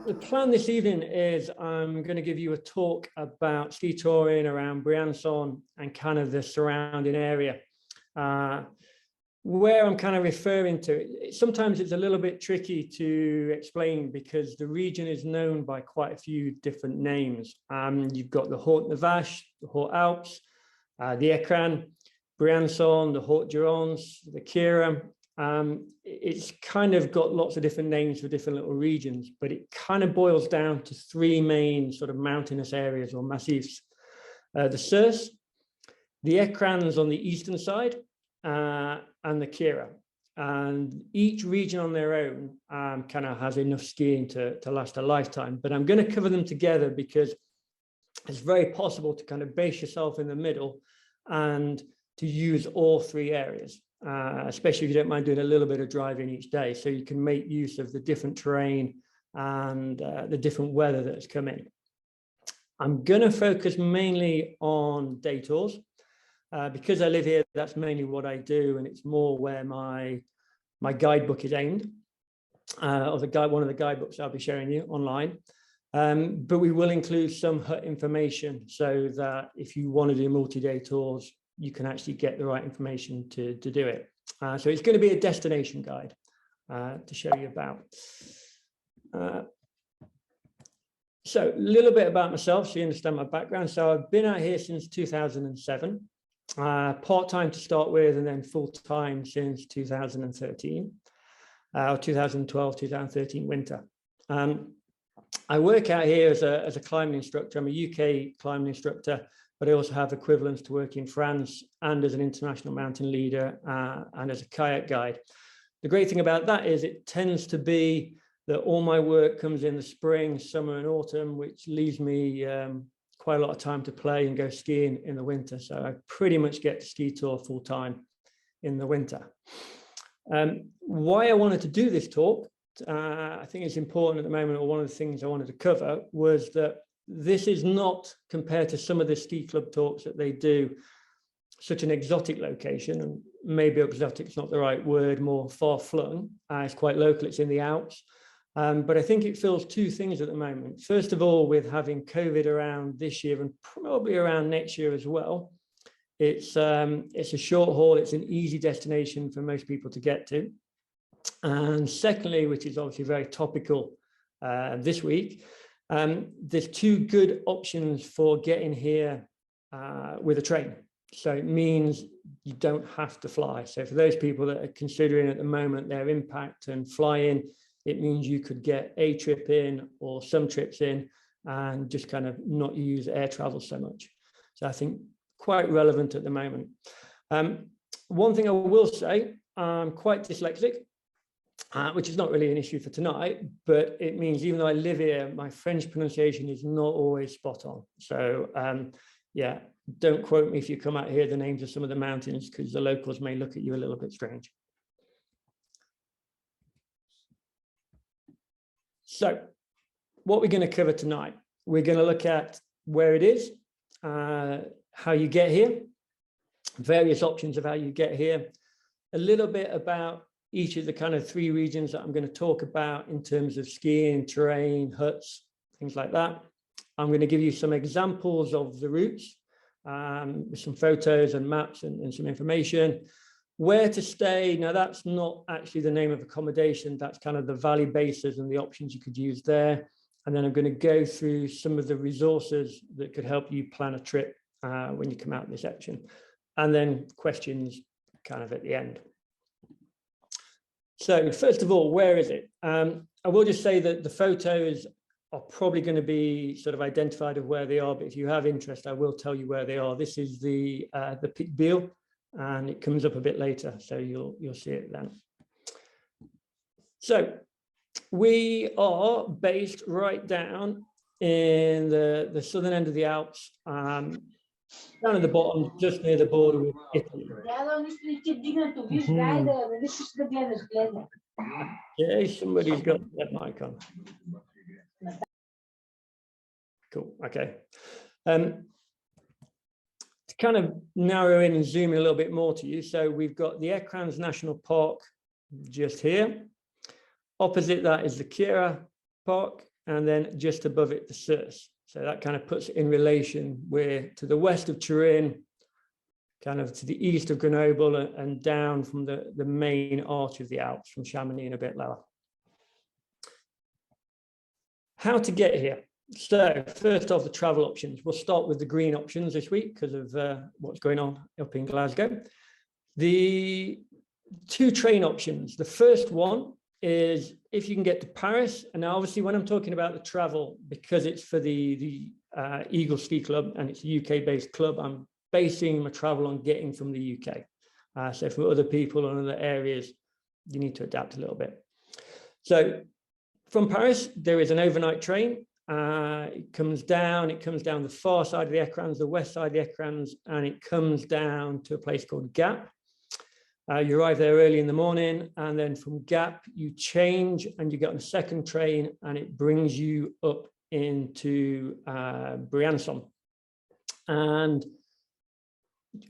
The plan this evening is I'm going to give you a talk about ski touring around Briancon and kind of the surrounding area. Where I'm kind of referring to, sometimes it's a little bit tricky to explain because the region is known by quite a few different names. You've got the Haute Navash, the Haute Alps, the Ekran, Briancon, the Haute Durance, the Queyras. It's kind of got lots of different names for different little regions, but it kind of boils down to three main sort of mountainous areas or massifs. The Circe, the Ecrins on the eastern side, and the Queyras. And each region on their own kind of has enough skiing to last a lifetime, but I'm going to cover them together because it's very possible to kind of base yourself in the middle and to use all three areas. Especially if you don't mind doing a little bit of driving each day, so you can make use of the different terrain and the different weather that's coming. I'm going to focus mainly on day tours because I live here. That's mainly what I do, and it's more where my guidebook is aimed, or one of the guidebooks I'll be showing you online. But we will include some hut information so that if you want to do multi-day tours, you can actually get the right information to do it. So it's going to be a destination guide to show you about. So a little bit about myself so you understand my background. So I've been out here since 2007, part-time to start with, and then full-time since 2013, or 2012, 2013 winter. I work out here as a climbing instructor. I'm a UK climbing instructor, but I also have equivalents to work in France and as an international mountain leader and as a kayak guide. The great thing about that is it tends to be that all my work comes in the spring, summer and autumn, which leaves me quite a lot of time to play and go skiing in the winter. So I pretty much get to ski tour full time in the winter. Why I wanted to do this talk, I think it's important at the moment, or one of the things I wanted to cover was that this is not, compared to some of the ski club talks that they do, such an exotic location, and maybe exotic is not the right word, more far-flung. It's quite local, it's in the Alps. But I think it fills two things at the moment. First of all, with having COVID around this year and probably around next year as well, it's a short haul, it's an easy destination for most people to get to. And secondly, which is obviously very topical this week, there's two good options for getting here with a train. So it means you don't have to fly. So for those people that are considering at the moment their impact and flying, it means you could get a trip in or some trips in and just kind of not use air travel so much. So I think quite relevant at the moment. One thing I will say, I'm quite dyslexic. Which is not really an issue for tonight, but it means even though I live here, my French pronunciation is not always spot on. So yeah, don't quote me if you come out here the names of some of the mountains, because the locals may look at you a little bit strange. So what we're going to cover tonight, we're going to look at where it is, how you get here, various options of how you get here, a little bit about each of the kind of three regions that I'm going to talk about in terms of skiing, terrain, huts, things like that. I'm going to give you some examples of the routes with some photos and maps and some information. Where to stay, now that's not actually the name of accommodation, that's kind of the valley bases and the options you could use there. And then I'm going to go through some of the resources that could help you plan a trip when you come out of this section. And then questions kind of at the end. So first of all, where is it? I will just say that the photos are probably going to be sort of identified of where they are, but if you have interest, I will tell you where they are. This is the Pic Beal, and it comes up a bit later, so you'll see it then. So we are based right down in the southern end of the Alps, down at the bottom, just near the border with Italy. Yeah, somebody's got that mic on. Cool, okay. To kind of narrow in and zoom in a little bit more to you, so we've got the Ecrins National Park just here. Opposite that is the Queyras Park, and then just above it, the Sus. So that kind of puts it in relation where to the west of Turin, kind of to the east of Grenoble, and down from the main arch of the Alps, from Chamonix and a bit lower. How to get here? So first off, the travel options. We'll start with the green options this week because of what's going on up in Glasgow. The two train options. The first one is if you can get to Paris, and now obviously when I'm talking about the travel, because it's for the Eagle Ski Club and it's a UK-based club, I'm basing my travel on getting from the UK. So for other people in other areas, you need to adapt a little bit. So from Paris, there is an overnight train. It comes down the far side of the Ecrins, the west side of the Ecrins, and it comes down to a place called Gap. You arrive there early in the morning, and then from Gap, you change and you get on a second train, and it brings you up into Briancon. And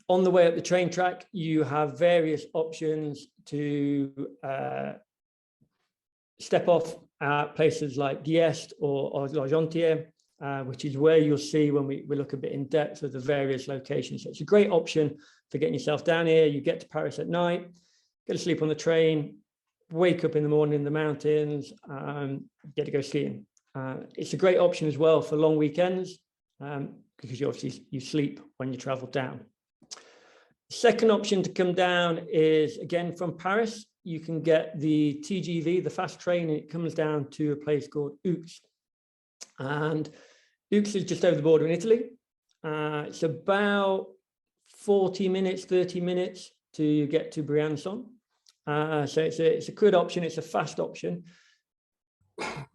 on the way up the train track, you have various options to step off at places like Diest or L'Argentière, which is where you'll see when we look a bit in depth of the various locations. So it's a great option for getting yourself down here. You get to Paris at night, go to sleep on the train, wake up in the morning in the mountains, get to go skiing. It's a great option as well for long weekends because you sleep when you travel down. Second option to come down is, again, from Paris. You can get the TGV, the fast train, and it comes down to a place called Ux. And Ux is just over the border in Italy. It's about 40 minutes, 30 minutes to get to Briancon. So it's a good option. It's a fast option.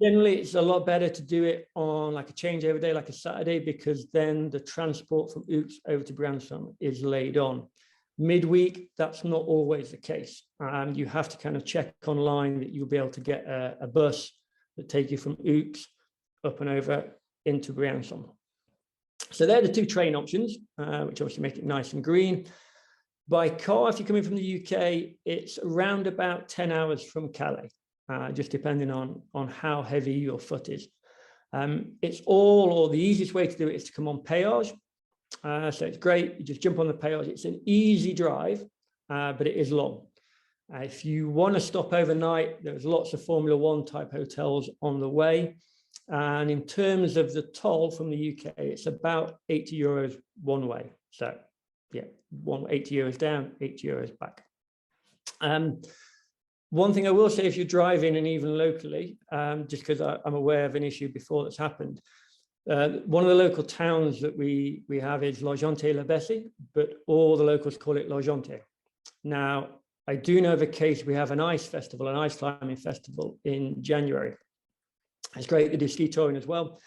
Generally, it's a lot better to do it on like a changeover day, like a Saturday, because then the transport from Ux over to Branson is laid on. Midweek, that's not always the case. You have to kind of check online that you'll be able to get a bus that take you from Ux up and over into Briancon. So they're the two train options, which obviously make it nice and green. By car, if you're coming from the UK, it's around about 10 hours from Calais, just depending on how heavy your foot is. It's or the easiest way to do it is to come on péage. So it's great. You just jump on the péage. It's an easy drive, but it is long. If you want to stop overnight, there's lots of Formula One type hotels on the way. And in terms of the toll from the UK, it's about 80 euros one way. So yeah, 80 euros down, 80 euros back. One thing I will say, if you're driving and even locally, just because I'm aware of an issue before that's happened, one of the local towns that we have is L'Argentière-la-Bessie, but all the locals call it L'Argentière. Now, I do know of a case, we have an ice festival, an ice climbing festival in January. It's great, they do ski touring as well.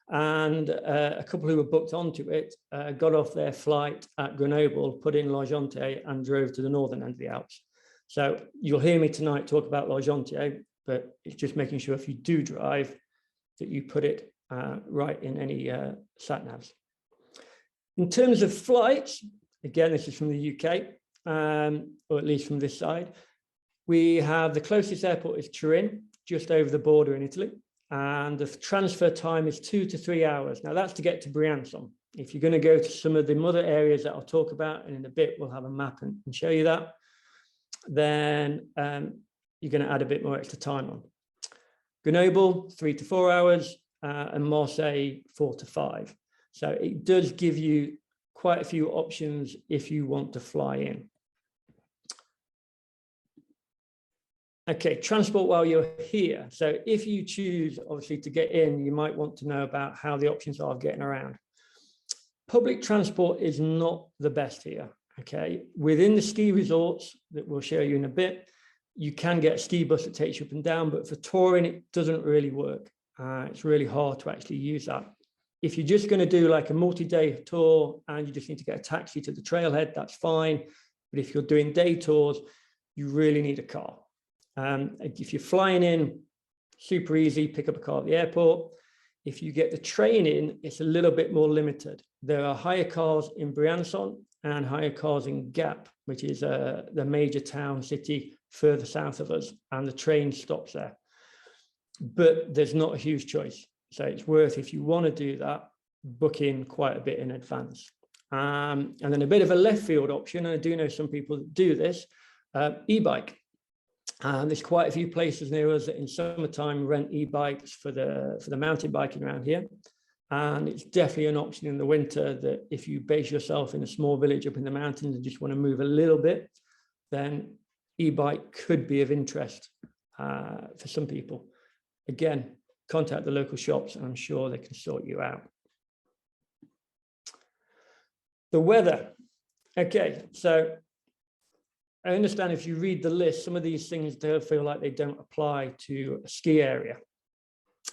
And a couple who were booked onto it got off their flight at Grenoble, put in L'Argentière and drove to the northern end of the Alps. So you'll hear me tonight talk about L'Argentière, but it's just making sure if you do drive that you put it right in any sat navs. In terms of flights, again, this is from the UK, or at least from this side. We have the closest airport is Turin, just over the border in Italy, and the transfer time is 2 to 3 hours. Now that's to get to Briancon. If you're going to go to some of the other areas that I'll talk about, and in a bit we'll have a map and show you that, then you're going to add a bit more extra time on. Grenoble, 3 to 4 hours. And Marseille 4 to 5. So it does give you quite a few options if you want to fly in. Okay, transport while you're here. So if you choose, obviously, to get in, you might want to know about how the options are of getting around. Public transport is not the best here, okay? Within the ski resorts that we'll show you in a bit, you can get a ski bus that takes you up and down, but for touring, it doesn't really work. It's really hard to actually use that. If you're just going to do like a multi-day tour and you just need to get a taxi to the trailhead, that's fine. But if you're doing day tours, you really need a car. If you're flying in, super easy, pick up a car at the airport. If you get the train in, it's a little bit more limited. There are hire cars in Briancon and hire cars in Gap, which is the major town city further south of us, and the train stops there. But there's not a huge choice. So it's worth, if you want to do that, booking quite a bit in advance. And then a bit of a left field option, and I do know some people that do this, e-bike. There's quite a few places near us that in summertime rent e-bikes for the mountain biking around here. And it's definitely an option in the winter that if you base yourself in a small village up in the mountains and just want to move a little bit, then e-bike could be of interest for some people. Again, contact the local shops and I'm sure they can sort you out. The weather. Okay, so I understand if you read the list, some of these things do feel like they don't apply to a ski area.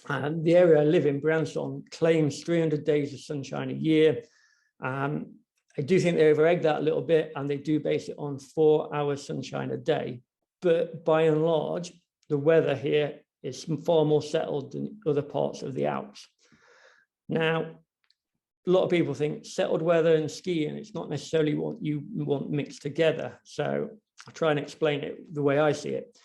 And the area I live in, Briancon, claims 300 days of sunshine a year. I do think they over-egg that a little bit, and they do base it on 4 hours sunshine a day. But by and large, the weather here is far more settled than other parts of the Alps. Now, a lot of people think settled weather and skiing, it's not necessarily what you want mixed together. So I'll try and explain it the way I see it.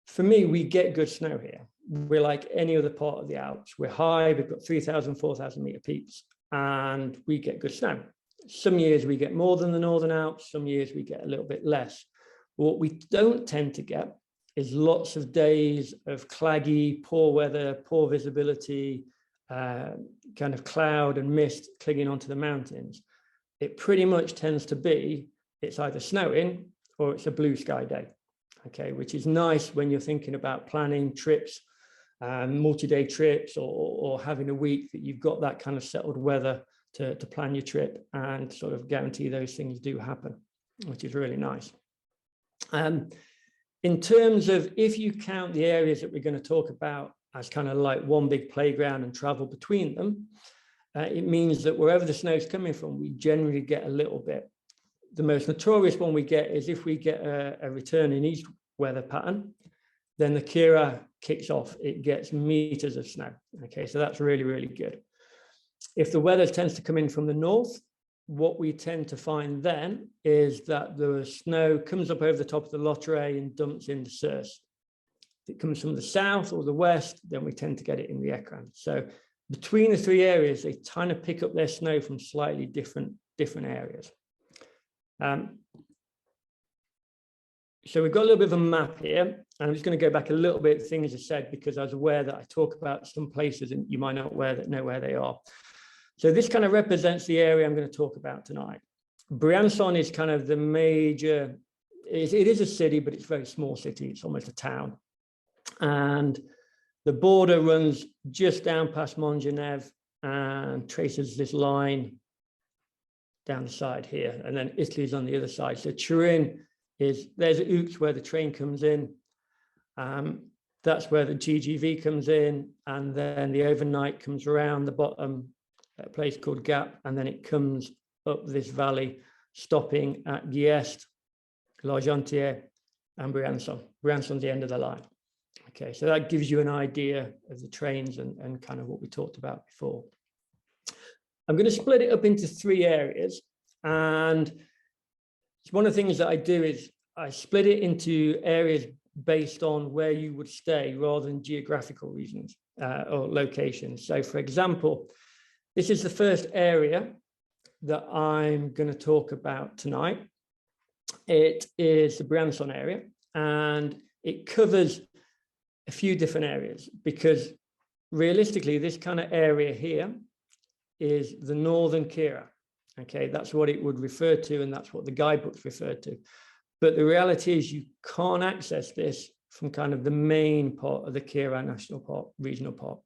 For me, we get good snow here. We're like any other part of the Alps. We're high, we've got 3,000, 4,000 meter peaks, and we get good snow. Some years we get more than the Northern Alps, some years we get a little bit less. What we don't tend to get is lots of days of claggy, poor weather, poor visibility, kind of cloud and mist clinging onto the mountains. It pretty much tends to be, it's either snowing or it's a blue sky day, okay, which is nice when you're thinking about planning trips, multi-day trips, or having a week that you've got that kind of settled weather to plan your trip and sort of guarantee those things do happen, which is really nice. In terms of, if you count the areas that we're going to talk about as kind of like one big playground and travel between them, it means that wherever the snow is coming from, we generally get a little bit. The most notorious one we get is if we get a return in east weather pattern, then the Queyras kicks off. It gets meters of snow. Okay, so that's really, really good. If the weather tends to come in from the north, what we tend to find then is that the snow comes up over the top of the Lotteray and dumps into Circe. If it comes from the south or the west, then we tend to get it in the Ekran. So between the three areas, they kind of pick up their snow from slightly different areas. So we've got a little bit of a map here, and I'm just going to go back a little bit, things I said, because I was aware that I talk about some places and you might not know where they are. So this kind of represents the area I'm going to talk about tonight. Briancon is kind of the major, it is a city, but it's a very small city. It's almost a town. And the border runs just down past Montgenèvre and traces this line down the side here. And then Italy's on the other side. So Turin is, there's Ux where the train comes in. That's where the GGV comes in. And then the overnight comes around the bottom, a place called Gap, and then it comes up this valley, stopping at Guiest, L'Argentière, and Briancon. Briancon's the end of the line. Okay, so that gives you an idea of the trains and kind of what we talked about before. I'm going to split it up into three areas, and one of the things that I do is I split it into areas based on where you would stay rather than geographical reasons or locations. So for example, this is the first area that I'm going to talk about tonight. It is the Branson area, and it covers a few different areas because realistically, this kind of area here is the northern Queyras. Okay, that's what it would refer to, and that's what the guidebooks refer to. But the reality is you can't access this from kind of the main part of the Queyras National Park, regional park.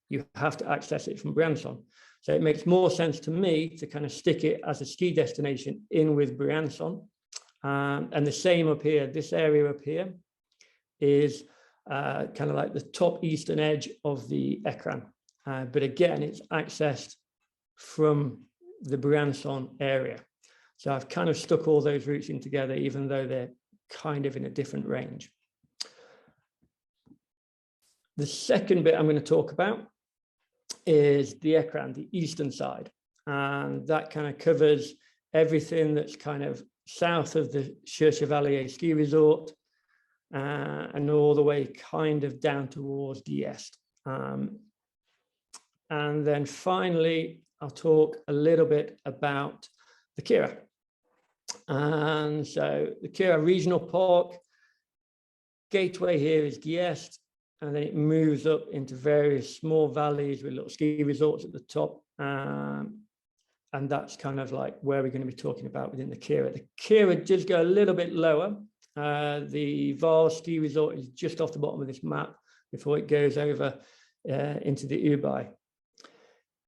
You have to access it from Briancon. So it makes more sense to me to kind of stick it as a ski destination in with Briancon. And the same up here, this area up here is kind of like the top eastern edge of the Ekran. But again, it's accessed from the Briancon area. So I've kind of stuck all those routes in together, even though they're kind of in a different range. The second bit I'm going to talk about is the Ekran, the eastern side. And that kind of covers everything that's kind of south of the Chevalier ski resort and all the way kind of down towards Guiest. And then finally, I'll talk a little bit about the Queyras. And so the Queyras Regional Park, gateway here is Queyras, and then it moves up into various small valleys with little ski resorts at the top. And that's kind of like where we're going to be talking about within the Queyras. The Queyras does go a little bit lower. The Val ski resort is just off the bottom of this map before it goes over into the Ubai.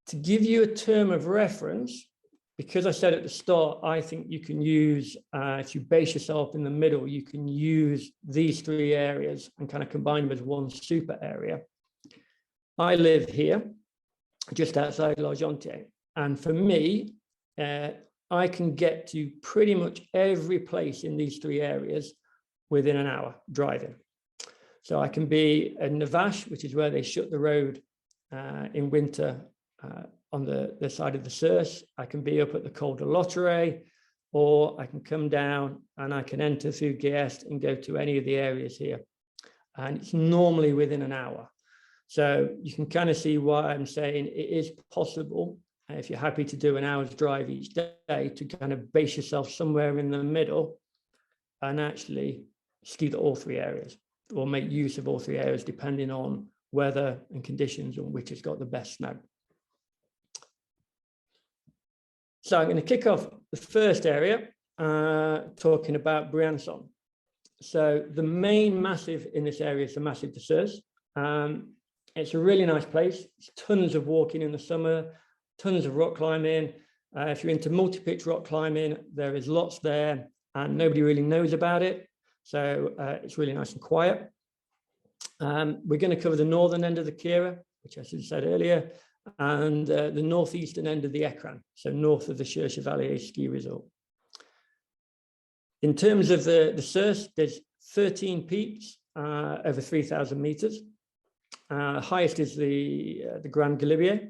To give you a term of reference, because I said at the start, I think you can use, if you base yourself in the middle, you can use these three areas and kind of combine them as one super area. I live here, just outside L'Argentière. And for me, I can get to pretty much every place in these three areas within an hour driving. So I can be in Navash, which is where they shut the road in winter on the side of the Circe. I can be up at the Col de Lotterie, or I can come down and I can enter through Queyras and go to any of the areas here. And it's normally within an hour. So you can kind of see why I'm saying it is possible, if you're happy to do an hour's drive each day, to kind of base yourself somewhere in the middle and actually ski to all three areas, or make use of all three areas depending on weather and conditions on which has got the best snow. So I'm going to kick off the first area talking about Briancon. So the main massif in this area is the Massif de Circe. It's a really nice place. It's tons of walking in the summer, tons of rock climbing. If you're into multi-pitch rock climbing, there is lots there and nobody really knows about it. So it's really nice and quiet. We're going to cover the northern end of the Queyras, which I should have said earlier, and the northeastern end of the Ekran, so north of the Chevalier ski resort. In terms of the Circe, there's 13 peaks over 3,000 meters. Highest is the Grand Galibier,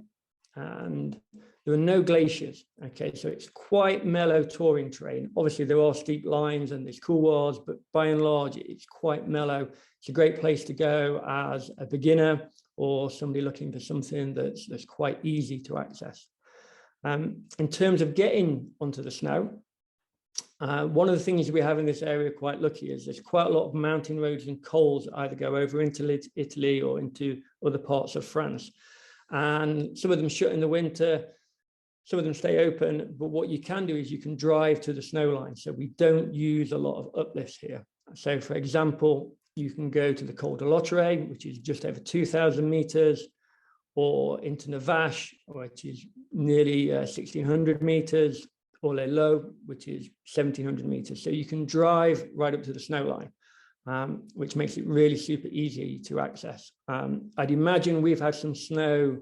and there are no glaciers. Okay, so it's quite mellow touring terrain. Obviously, there are steep lines and there's couloirs, but by and large, it's quite mellow. It's a great place to go as a beginner or somebody looking for something that's quite easy to access. In terms of getting onto the snow, one of the things we have in this area, quite lucky, is there's quite a lot of mountain roads and cols that either go over into Italy or into other parts of France. And some of them shut in the winter, some of them stay open, but what you can do is you can drive to the snow line. So we don't use a lot of uplifts here. So for example, you can go to the Col de Lotterie, which is just over 2,000 meters, or into Navash, which is nearly 1,600 meters, or Les Lots, which is 1,700 meters. So you can drive right up to the snow line, which makes it really super easy to access. I'd imagine we've had some snow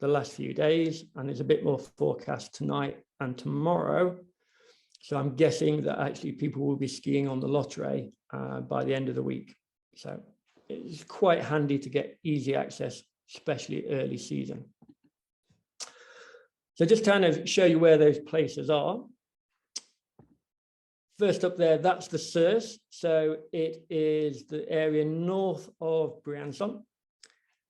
the last few days, and there's a bit more forecast tonight and tomorrow. So I'm guessing that actually people will be skiing on the Lotterie by the end of the week. So it's quite handy to get easy access, especially early season. So just kind of show you where those places are. First up there, that's the Circe. So it is the area north of Briancon.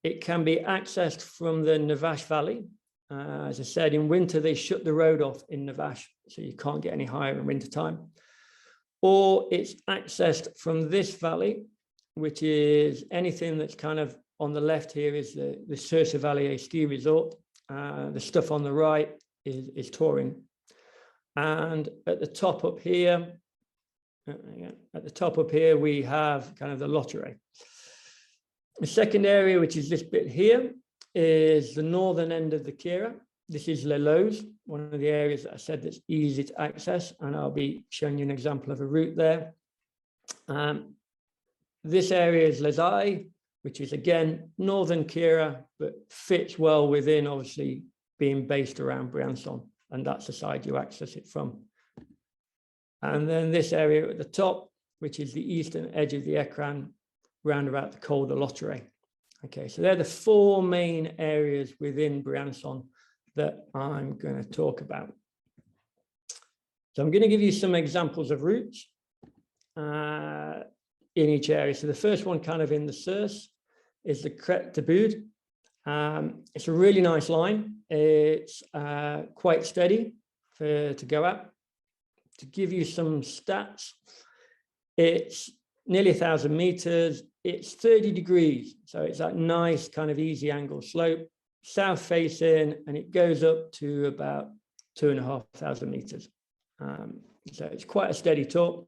It can be accessed from the Navash Valley. As I said, in winter, they shut the road off in Navash, so you can't get any higher in winter time. Or it's accessed from this valley, which is anything that's kind of on the left here is the Circe Valley ski resort. The stuff on the right is touring. And at the top up here, we have kind of the Lotterie. The second area, which is this bit here, is the northern end of the Queyras. This is Les Lots, one of the areas that I said that's easy to access, and I'll be showing you an example of a route there. This area is Les Lots, which is again northern Queyras, but fits well within obviously being based around Briancon, and that's the side you access it from. And then this area at the top, which is the eastern edge of the Ekran, round about the Col de Lotterie. Okay, so they're the four main areas within Briancon that I'm going to talk about. So I'm going to give you some examples of routes in each area. So the first one kind of in the Circe is the Crête de Boude. It's a really nice line. It's quite steady to go at. To give you some stats, it's nearly 1,000 meters. It's 30 degrees. So it's that nice kind of easy angle slope, south facing, and it goes up to about 2,500 meters. So it's quite a steady talk.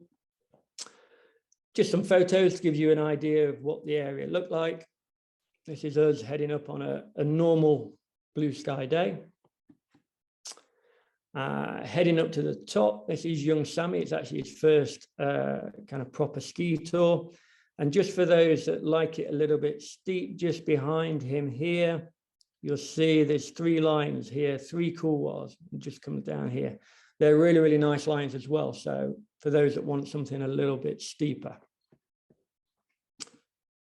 Just some photos to give you an idea of what the area looked like. This is us heading up on a normal blue sky day. Heading up to the top, this is young Sammy. It's actually his first kind of proper ski tour. And just for those that like it a little bit steep, just behind him here, you'll see there's 3 lines here, 3 couloirs. It just comes down here. They're really, really nice lines as well. So for those that want something a little bit steeper.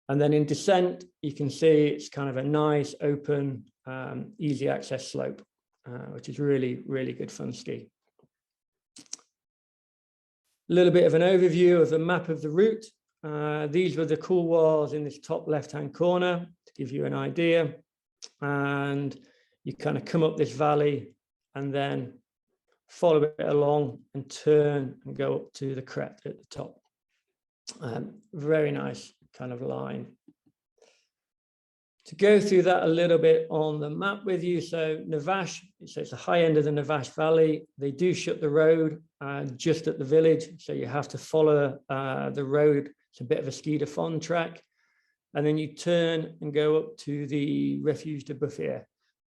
And then in descent, you can see it's kind of a nice, open, easy access slope, which is really, really good fun ski. A little bit of an overview of the map of the route. These were the couloirs in this top left-hand corner to give you an idea. And you kind of come up this valley and then follow it along and turn and go up to the crest at the top. Very nice kind of line. To go through that a little bit on the map with you, so Navash, so it's the high end of the Navash Valley. They do shut the road just at the village, so you have to follow the road. It's a bit of a ski de fond track. And then you turn and go up to the Refuge Buffet,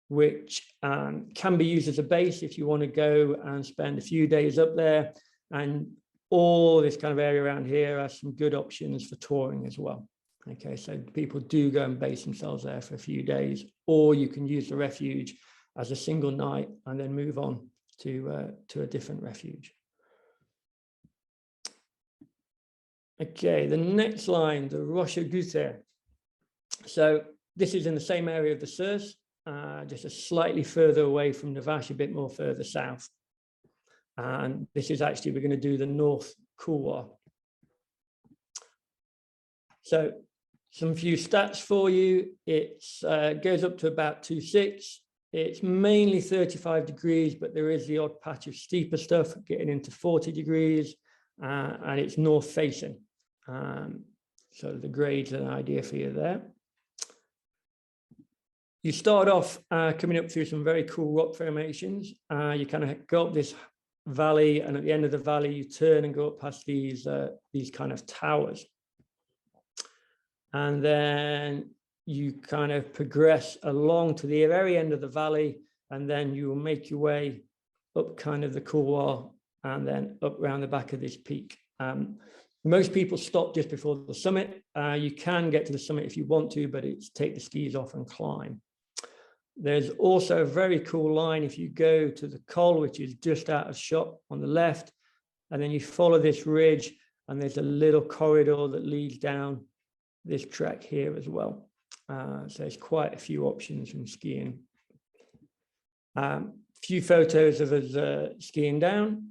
which can be used as a base if you want to go and spend a few days up there. And all this kind of area around here has some good options for touring as well. Okay, so people do go and base themselves there for a few days, or you can use the refuge as a single night and then move on to a different refuge. Okay, the next line, the Russia Goose. So this is in the same area of the Circe, just a slightly further away from Navash, a bit more further south. And this is actually, we're going to do the North Couloir. So some few stats for you. It goes up to about 2.6. It's mainly 35 degrees, but there is the odd patch of steeper stuff getting into 40 degrees, and it's north facing. So the grades are an idea for you there. You start off coming up through some very cool rock formations. You kind of go up this valley, and at the end of the valley, you turn and go up past these kind of towers. And then you kind of progress along to the very end of the valley, and then you will make your way up kind of the couloir and then up around the back of this peak. Most people stop just before the summit. You can get to the summit if you want to, but it's take the skis off and climb. There's also a very cool line if you go to the col, which is just out of shot on the left, and then you follow this ridge, and there's a little corridor that leads down this track here as well. So there's quite a few options from skiing. Few photos of us skiing down.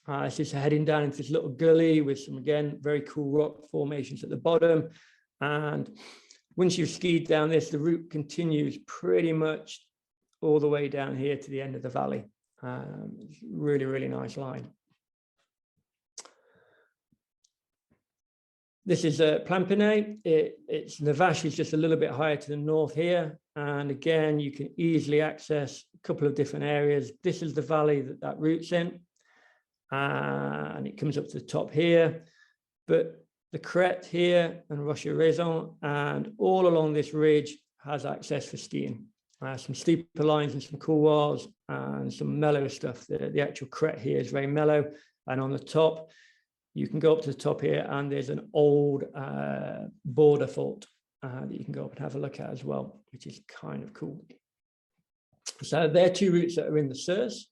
This is heading down into this little gully with some, again, very cool rock formations at the bottom. And once you've skied down this, the route continues pretty much all the way down here to the end of the valley. Really, really nice line. This is Plampinay. It's Navash is just a little bit higher to the north here. And again, you can easily access a couple of different areas. This is the valley that route's in. And it comes up to the top here. But the crête here and Rocher Raison and all along this ridge has access for skiing. Some steeper lines and some couloirs and some mellow stuff. The actual crête here is very mellow. And on the top, you can go up to the top here, and there's an old border fort that you can go up and have a look at as well, which is kind of cool. So there are 2 routes that are in the Circe.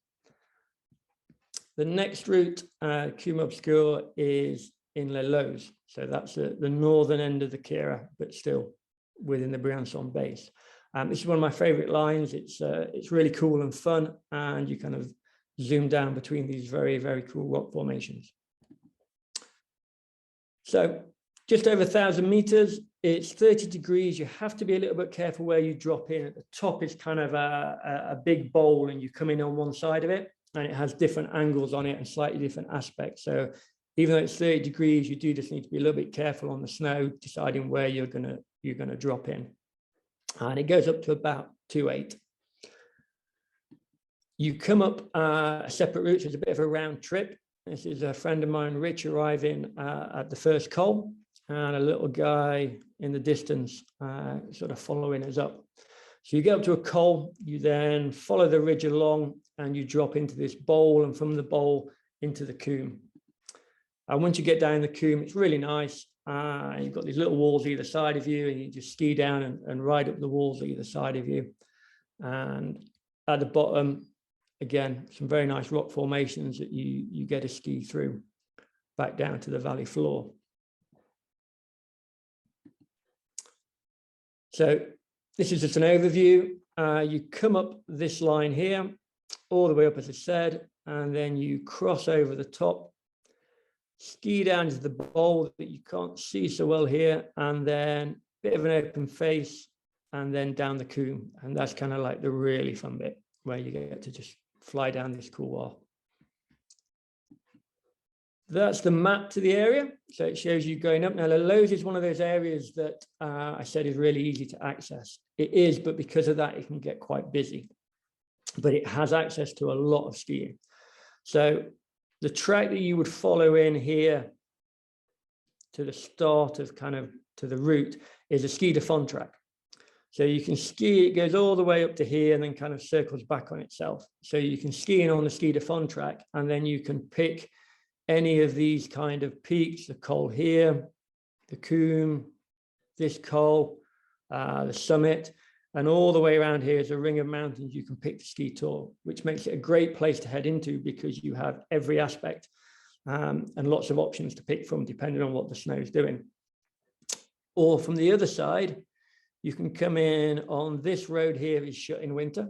The next route, Cume Obscur, is in Les Loges. So that's the northern end of the Queyras, but still within the Briancon base. This is one of my favorite lines. It's really cool and fun, and you kind of zoom down between these very, very cool rock formations. So just over 1,000 meters, it's 30 degrees. You have to be a little bit careful where you drop in. At the top is kind of a big bowl, and you come in on one side of it, and it has different angles on it and slightly different aspects. So even though it's 30 degrees, you do just need to be a little bit careful on the snow, deciding where you're gonna drop in. And it goes up to about 2.8. You come up a separate route, so it's a bit of a round trip. This is a friend of mine, Rich, arriving at the first col, and a little guy in the distance sort of following us up. So you get up to a col, you then follow the ridge along, and you drop into this bowl, and from the bowl into the coombe. And once you get down the coombe, it's really nice. You've got these little walls either side of you, and you just ski down and ride up the walls either side of you. And at the bottom, again, some very nice rock formations that you get to ski through back down to the valley floor. So this is just an overview. You come up this line here, all the way up, as I said, and then you cross over the top, ski down to the bowl that you can't see so well here, and then a bit of an open face, and then down the coombe. And that's kind of like the really fun bit, where you get to just fly down this cool wall. That's the map to the area. So it shows you going up. Now, the Lows is one of those areas that I said is really easy to access. It is, but because of that, it can get quite busy. But it has access to a lot of skiing. So the track that you would follow in here to the start of kind of to the route is a ski de fond track. So you can ski, it goes all the way up to here and then kind of circles back on itself. So you can ski in on the ski de fond track, and then you can pick any of these kind of peaks, the col here, the coombe, this col, the summit, and all the way around here is a ring of mountains you can pick to ski tour, which makes it a great place to head into because you have every aspect and lots of options to pick from depending on what the snow is doing. Or from the other side, you can come in on this road here is shut in winter,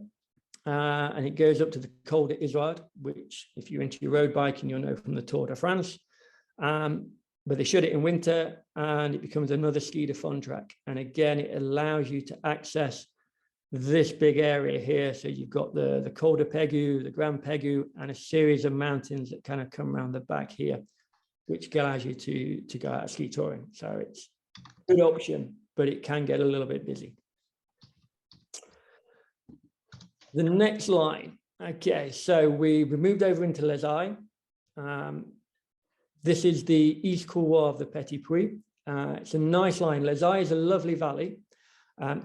and it goes up to the Col d'Izoard, which if you're into your road biking, you'll know from the Tour de France. But they shut it in winter, and it becomes another ski de fond track. And again, it allows you to access this big area here. So you've got the Col de Pegu, the Grand Pegu, and a series of mountains that kind of come around the back here, which allows you to go out ski touring. So it's a good option, but it can get a little bit busy. The next line. Okay, so we moved over into Les Ayes. This is the East Couloir of the Petit Puy. It's a nice line. Les Ayes is a lovely valley.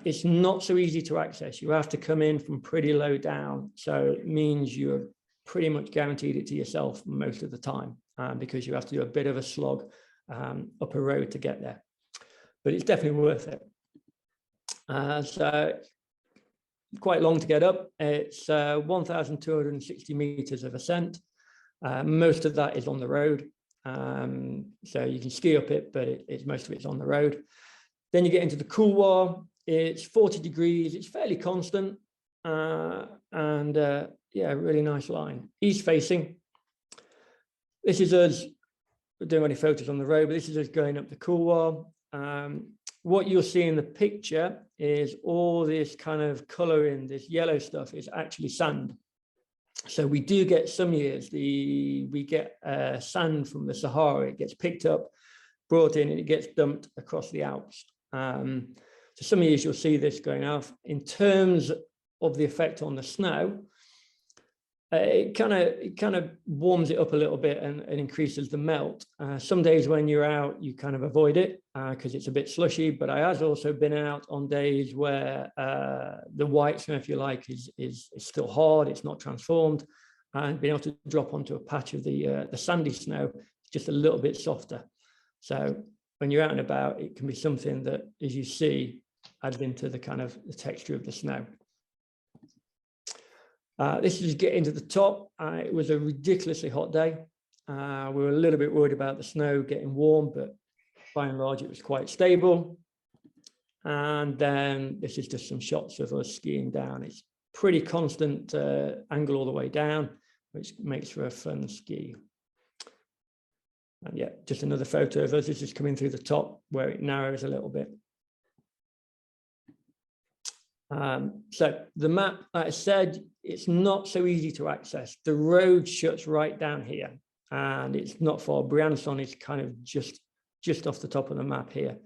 It's not so easy to access. You have to come in from pretty low down. So it means you're pretty much guaranteed it to yourself most of the time because you have to do a bit of a slog up a road to get there. But it's definitely worth it. So quite long to get up. It's 1,260 meters of ascent. Most of that is on the road. So you can ski up it, but most of it's on the road. Then you get into the couloir. It's 40 degrees. It's fairly constant. Yeah, really nice line. East facing. This is us. We're doing any photos on the road, but this is us going up the couloir. What you'll see in the picture is all this kind of coloring, this yellow stuff is actually sand. So we do get some years, we get sand from the Sahara. It gets picked up, brought in, and it gets dumped across the Alps. So some years you'll see this going off. In terms of the effect on the snow, it kind of warms it up a little bit and increases the melt. Some days when you're out, you kind of avoid it because it's a bit slushy, but I have also been out on days where the white snow, if you like, is still hard, it's not transformed, and being able to drop onto a patch of the sandy snow, just a little bit softer. So when you're out and about, it can be something that, as you see, adds into the kind of the texture of the snow. This is getting to the top. It was a ridiculously hot day. We were a little bit worried about the snow getting warm, but by and large, it was quite stable. And then this is just some shots of us skiing down. It's pretty constant angle all the way down, which makes for a fun ski. And yeah, just another photo of us. This is coming through the top where it narrows a little bit. So the map, like I said, it's not so easy to access. The road shuts right down here, and it's not far. Briancon is kind of just off the top of the map here.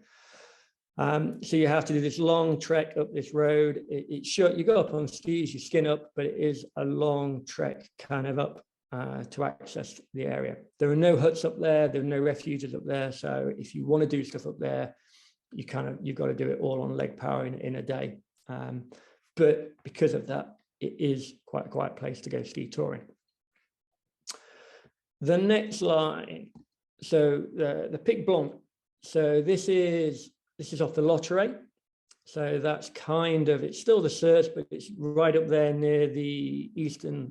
So you have to do this long trek up this road. It's shut. You go up on skis, you skin up, but it is a long trek kind of up to access the area. There are no huts up there. There are no refuges up there. So if you want to do stuff up there, you've got to do it all on leg power in a day. But because of that, it is quite a quiet place to go ski touring. The next line, so the Pic Blanc. So this is off the Lottery. So that's kind of, it's still the Circe, but it's right up there near the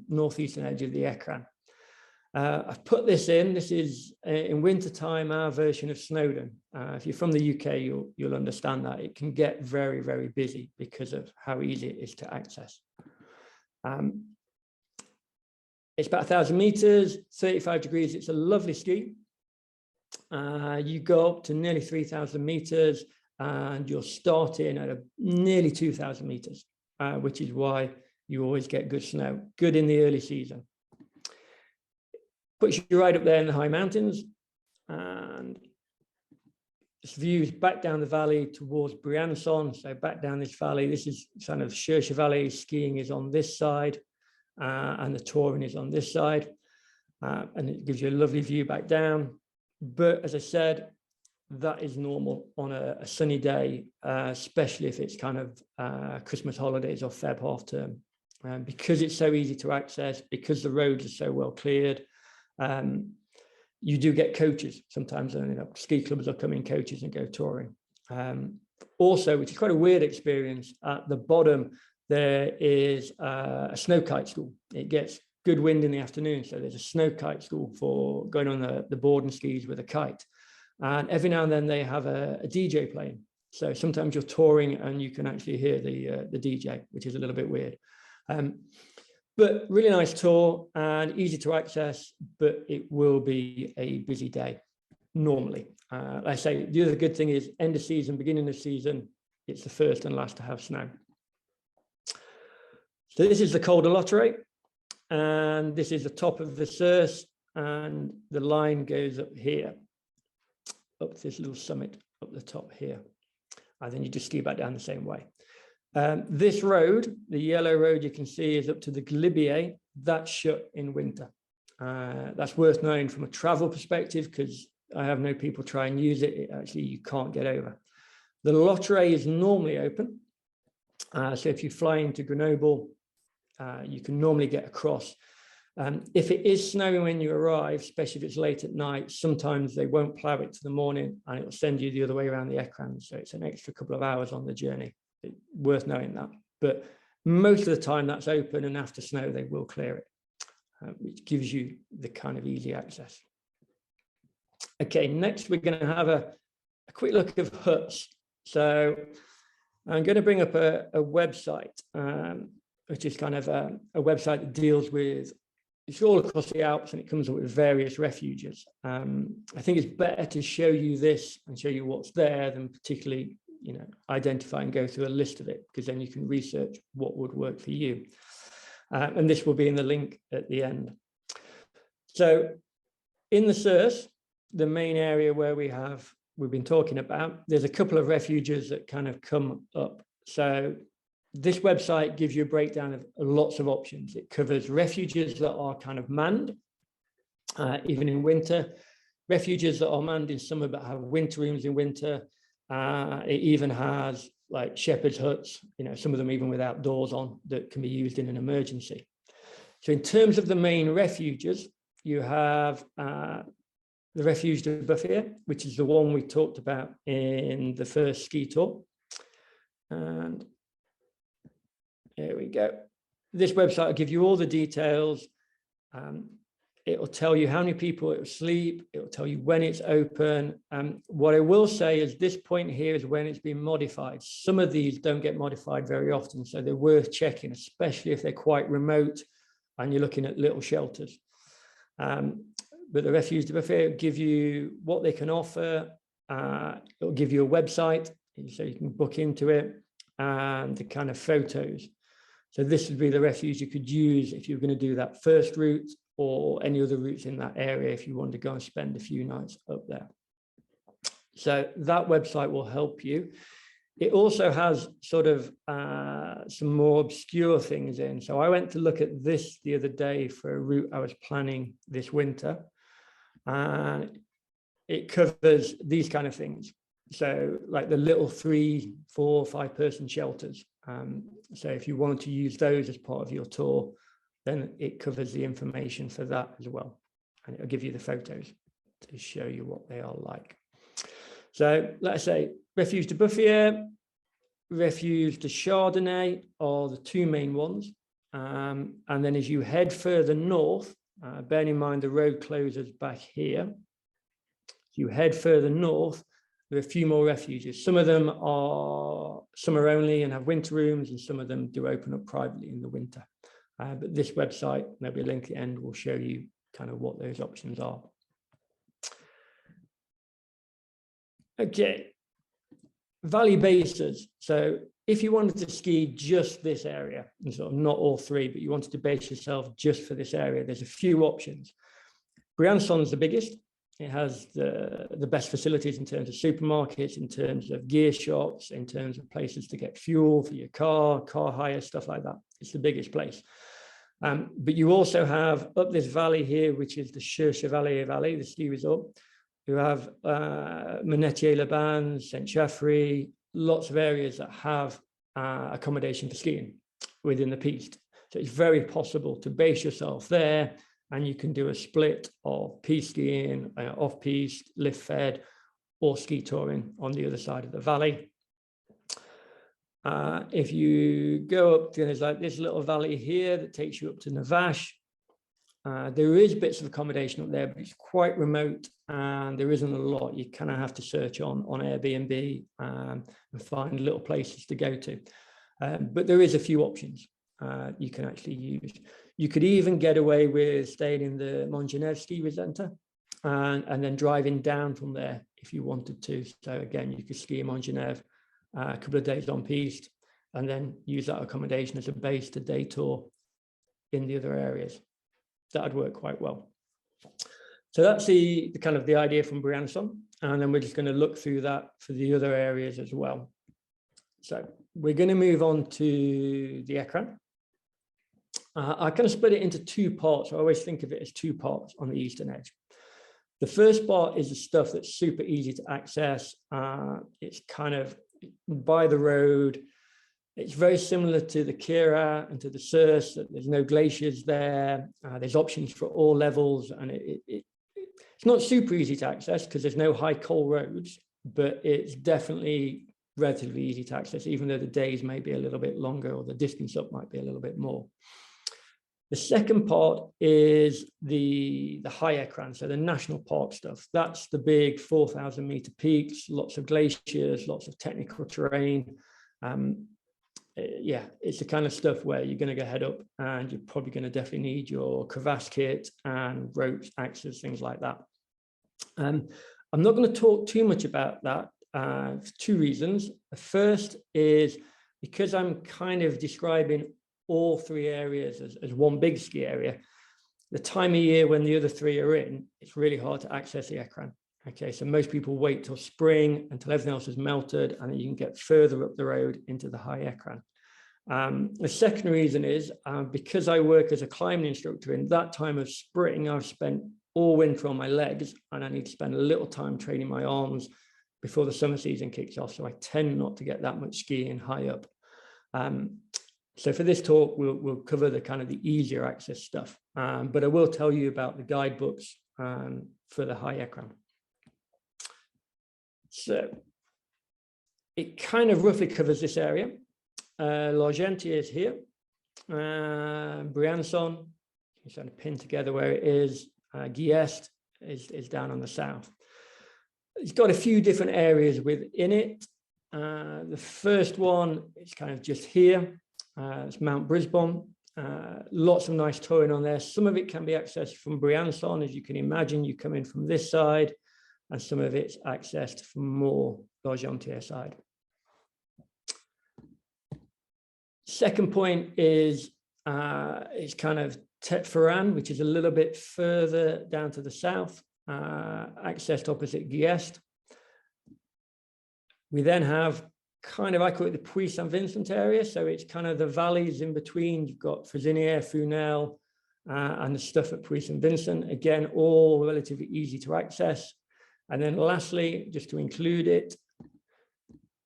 northeastern edge of the Ekran. I've put this in. This is in wintertime our version of Snowdon. If you're from the UK, you'll understand that it can get very, very busy because of how easy it is to access. It's about 1,000 meters, 35 degrees. It's a lovely ski. You go up to nearly 3,000 meters, and you're starting at nearly 2,000 meters, which is why you always get good snow, good in the early season. Puts you right up there in the high mountains, and this view is back down the valley towards Briancon. So back down this valley, this is kind of Russia Valley. Skiing is on this side, and the touring is on this side, and it gives you a lovely view back down. But as I said, that is normal on a sunny day, especially if it's kind of Christmas holidays or Feb half term. Because it's so easy to access, because the roads are so well cleared, you do get coaches sometimes. Ski clubs will come in coaches and go touring. Also, which is quite a weird experience, at the bottom there is a snow kite school. It gets good wind in the afternoon, so there's a snow kite school for going on the board and skis with a kite. And every now and then they have a DJ playing. So sometimes you're touring and you can actually hear the DJ, which is a little bit weird. But really nice tour and easy to access, but it will be a busy day normally. Like I say, the other good thing is end of season, beginning of season, it's the first and last to have snow. So this is the Col de Lottery, and this is the top of the Circe, and the line goes up here, up this little summit up the top here. And then you just ski back down the same way. This road, the yellow road you can see, is up to the Glibier. That's shut in winter. That's worth knowing from a travel perspective, because I have no people try and use it. Actually, you can't get over. The Lottery is normally open. So if you fly into Grenoble, you can normally get across. If it is snowing when you arrive, especially if it's late at night, sometimes they won't plough it to the morning and it will send you the other way around the Ekran. So it's an extra couple of hours on the journey. It's worth knowing that. But most of the time that's open, and after snow they will clear it, which gives you the kind of easy access. Okay, next we're going to have a quick look of huts. So I'm going to bring up a website, which is kind of a website that deals with, it's all across the Alps, and it comes up with various refuges. I think it's better to show you this and show you what's there than particularly, identify and go through a list of it, because then you can research what would work for you. And this will be in the link at the end. So in the Circe, the main area where we've been talking about, there's a couple of refuges that kind of come up. So this website gives you a breakdown of lots of options. It covers refuges that are kind of manned, even in winter, refuges that are manned in summer but have winter rooms in winter. It even has like shepherd's huts, some of them even with outdoors on, that can be used in an emergency. So in terms of the main refuges, you have the Refugee Buffet, which is the one we talked about in the first ski tour. And here we go. This website will give you all the details. It will tell you how many people it will sleep. It will tell you when it's open. What I will say is this point here is when it's been modified. Some of these don't get modified very often, so they're worth checking, especially if they're quite remote and you're looking at little shelters. But the Refugee Buffet will give you what they can offer. It'll give you a website so you can book into it, and the kind of photos. So this would be the refuge you could use if you're going to do that first route or any other routes in that area if you want to go and spend a few nights up there. So that website will help you. It also has sort of some more obscure things in. So I went to look at this the other day for a route I was planning this winter. And it covers these kind of things. So like the little 3, 4, 5 person shelters. So if you wanted to use those as part of your tour, then it covers the information for that as well. And it'll give you the photos to show you what they are like. So let's say Refuge de Buffet, Refuge de Chardonnay are the 2 main ones. And then as you head further north, bearing in mind the road closes back here, you head further north, there are a few more refuges. Some of them are summer only and have winter rooms, and some of them do open up privately in the winter. But this website, there'll be a link at the end, will show you kind of what those options are. Okay, valley bases. So if you wanted to ski just this area, and sort of not all 3, but you wanted to base yourself just for this area, there's a few options. Briancon's the biggest. It has the best facilities in terms of supermarkets, in terms of gear shops, in terms of places to get fuel for your car hire, stuff like that. It's the biggest place. But you also have up this valley here, which is the Chevalier Valley, the ski resort. You have Menetier-les-Bains, Saint-Chaffrey, lots of areas that have accommodation for skiing within the piste. So it's very possible to base yourself there, and you can do a split of piste skiing, off-piste, lift-fed, or ski touring on the other side of the valley. If you go up, there's like this little valley here that takes you up to Navash. There is bits of accommodation up there, but it's quite remote and there isn't a lot. You kind of have to search on Airbnb and find little places to go to. But there is a few options you can actually use. You could even get away with staying in the Montgenèvre ski center and then driving down from there if you wanted to. So again, you could ski in Montgenèvre a couple of days on piste and then use that accommodation as a base to day tour in the other areas. That'd work quite well. So that's the kind of the idea from Briancon, and then we're just going to look through that for the other areas as well. So we're going to move on to the Ekran. I kind of split it into 2 parts. I always think of it as 2 parts on the eastern edge. The first part is the stuff that's super easy to access. It's kind of by the road. It's very similar to the Queyras and to the Circe. There's no glaciers there. There's options for all levels, and it's not super easy to access because there's no high coal roads, but it's definitely relatively easy to access, even though the days may be a little bit longer or the distance up might be a little bit more. The second part is the high Ekran, so the national park stuff. That's the big 4,000 meter peaks, lots of glaciers, lots of technical terrain. Yeah, it's the kind of stuff where you're going to go head up and you're probably going to definitely need your crevasse kit and ropes, axes, things like that. I'm not going to talk too much about that for 2 reasons. The first is because I'm kind of describing all 3 areas as one big ski area. The time of year when the other 3 are in, it's really hard to access the Ekran. Okay, so most people wait till spring until everything else is melted, and then you can get further up the road into the high Ekran. The second reason is because I work as a climbing instructor in that time of spring, I've spent all winter on my legs, and I need to spend a little time training my arms before the summer season kicks off. So I tend not to get that much skiing high up. So for this talk, we'll cover the kind of the easier access stuff, but I will tell you about the guidebooks for the high Ekran. So it kind of roughly covers this area. L'Argentière is here. Briancon, I'm trying to pin together where it is. Guest is down on the south. It's got a few different areas within it. The first one is kind of just here. It's Mount Brisbane. Lots of nice touring on there. Some of it can be accessed from Briancon, as you can imagine. You come in from this side, and some of it's accessed from more L'Argentière side. Second point is it's kind of Tête Ferrand, which is a little bit further down to the south, accessed opposite Guest. We then have kind of, I call it the Puy Saint Vincent area. So it's kind of the valleys in between. You've got Fresinière, Funel, and the stuff at Puy Saint Vincent. Again, all relatively easy to access. And then lastly, just to include it,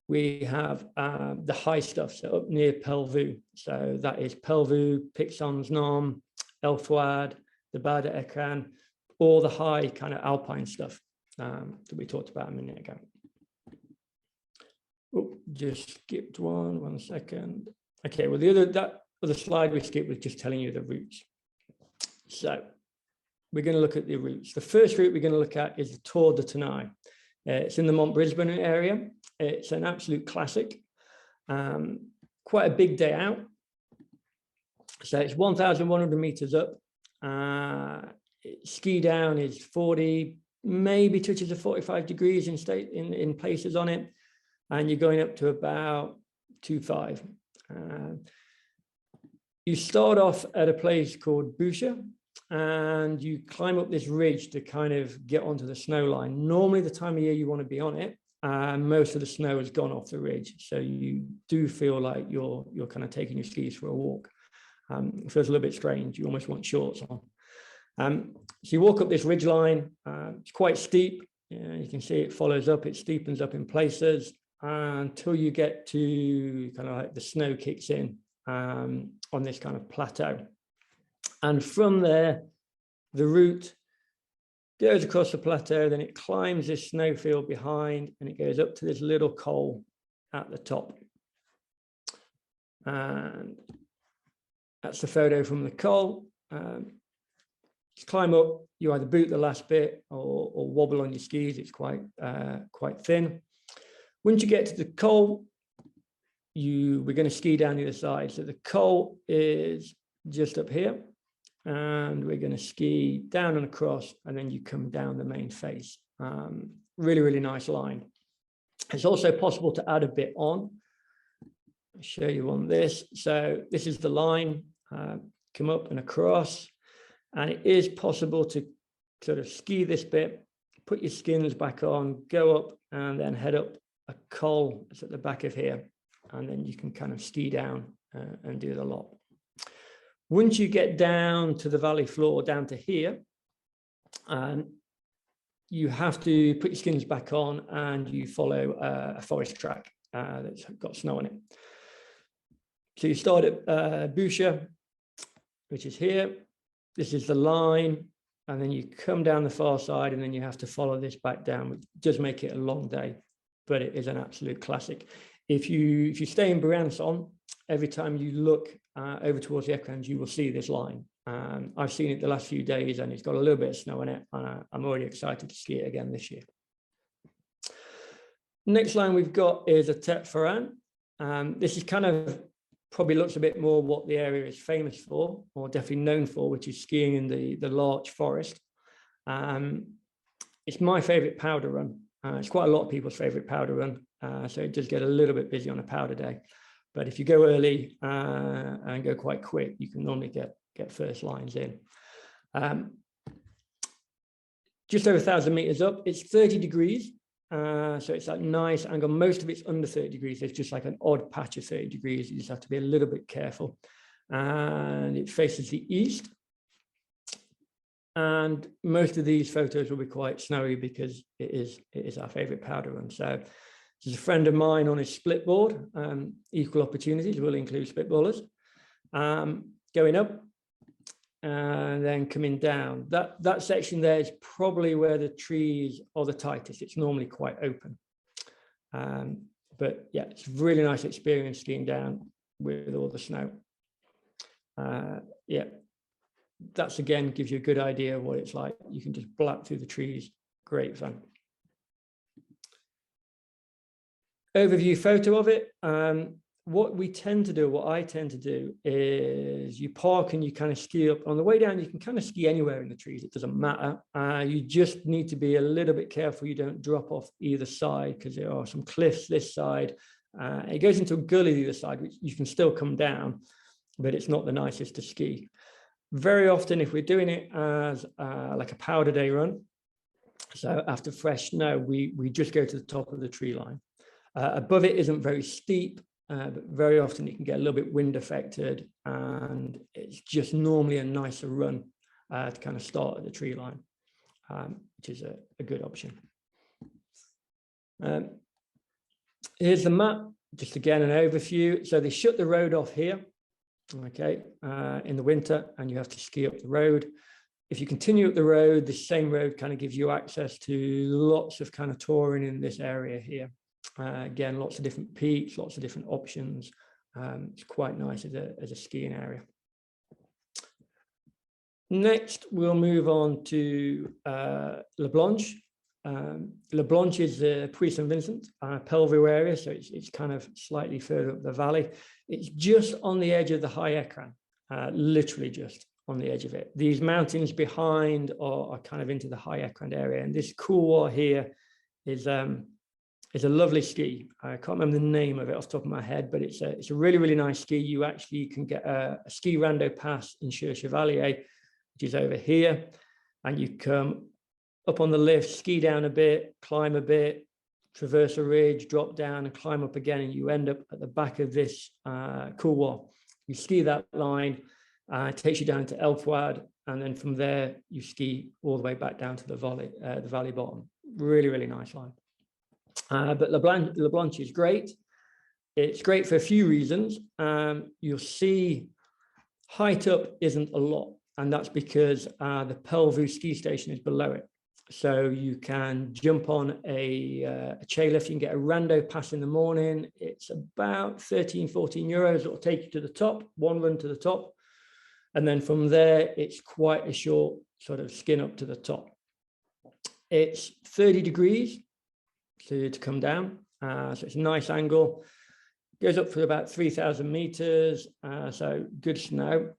we have the high stuff, so up near Pelvoux. So that is Pelvoux, Pixons-Nom, Elfouad, the Bas de Ekran, all the high kind of alpine stuff that we talked about a minute ago. Oh, just skipped one second. Okay, well, that other slide we skipped was just telling you the routes. So we're going to look at the routes. The first route we're going to look at is the Tour de Tenay. It's in the Mont Brisbane area. It's an absolute classic. Quite a big day out. So it's 1,100 meters up. Ski down is 40, maybe touches of 45 degrees in places on it. And you're going up to about 2.5. You start off at a place called Boucher, and you climb up this ridge to kind of get onto the snow line. Normally the time of year you want to be on it, most of the snow has gone off the ridge. So you do feel like you're kind of taking your skis for a walk. It feels a little bit strange. You almost want shorts on. So you walk up this ridge line. It's quite steep. You can see it follows up. It steepens up in places until you get to kind of like the snow kicks in on this kind of plateau. And from there, the route goes across the plateau, then it climbs this snowfield behind, and it goes up to this little col at the top. And that's the photo from the col. Just climb up, you either boot the last bit or wobble on your skis. It's quite thin. Once you get to the col, we're going to ski down the other side. So the col is just up here, and we're going to ski down and across, and then you come down the main face. Really, really nice line. It's also possible to add a bit on. I'll show you on this. So this is the line, come up and across, and it is possible to sort of ski this bit, put your skins back on, go up, and then head up a col that's at the back of here, and then you can kind of ski down and do the lot. Once you get down to the valley floor, down to here, you have to put your skins back on, and you follow a forest track that's got snow on it. So you start at Boucher, which is here. This is the line, and then you come down the far side, and then you have to follow this back down, which does make it a long day, but it is an absolute classic. If you stay in Briancon, every time you look over towards the Ecrins, you will see this line. I've seen it the last few days, and it's got a little bit of snow in it, and I'm already excited to ski it again this year. Next line we've got is a Tête Ferrand. This is kind of probably looks a bit more what the area is famous for, or definitely known for, which is skiing in the larch forest. It's my favorite powder run. It's quite a lot of people's favorite powder run, so it does get a little bit busy on a powder day. But if you go early and go quite quick, you can normally get first lines in. Just over 1,000 meters up, it's 30 degrees. So it's that nice angle. Most of it's under 30 degrees. There's just like an odd patch of 30 degrees. You just have to be a little bit careful. And it faces the east. And most of these photos will be quite snowy because it is our favorite powder run. So this is a friend of mine on his split board. Equal opportunities will include split ballers. Going up and then coming down. That section there is probably where the trees are the tightest. It's normally quite open. But yeah, it's a really nice experience skiing down with all the snow. Yeah, that's again gives you a good idea of what it's like. You can just blap through the trees. Great fun. Overview photo of it. what we tend to do, what I tend to do, is you park and you kind of ski up. On the way down, you can kind of ski anywhere in the trees. It doesn't matter. You just need to be a little bit careful you don't drop off either side, because there are some cliffs this side. It goes into a gully the other side, which you can still come down, but it's not the nicest to ski. Very often, if we're doing it as like a powder day run, so after fresh snow, we just go to the top of the tree line. Above it isn't very steep, but very often it can get a little bit wind affected, and it's just normally a nicer run to kind of start at the tree line, which is a good option. Here's the map, just again an overview. So they shut the road off here, okay, in the winter, and you have to ski up the road. If you continue up the road, the same road kind of gives you access to lots of kind of touring in this area here. Again, lots of different peaks, lots of different options. It's quite nice as a skiing area. Next, we'll move on to Leblance. Leblance is the Puy-Saint Vincent, Pelvoux area, so it's kind of slightly further up the valley. It's just on the edge of the high Ekran, literally just on the edge of it. These mountains behind are kind of into the high Ekran area, and this couloir here is a lovely ski. I can't remember the name of it off the top of my head, but it's a really, really nice ski. You actually can get a ski rando pass in Chevalier, which is over here, and you come up on the lift, ski down a bit, climb a bit, traverse a ridge, drop down and climb up again, and you end up at the back of this couloir. You ski that line, it takes you down to Elfwad, and then from there you ski all the way back down to the valley bottom. Really, really nice line. But Leblance is great. It's great for a few reasons. You'll see height up isn't a lot, and that's because the Pelvoux ski station is below it. So you can jump on a chairlift. You can get a rando pass in the morning. It's about 13, 14 euros. It'll take you to the top, one run to the top. And then from there, it's quite a short sort of skin up to the top. It's 30 degrees to come down. So it's a nice angle. Goes up for about 3,000 meters. So good snow.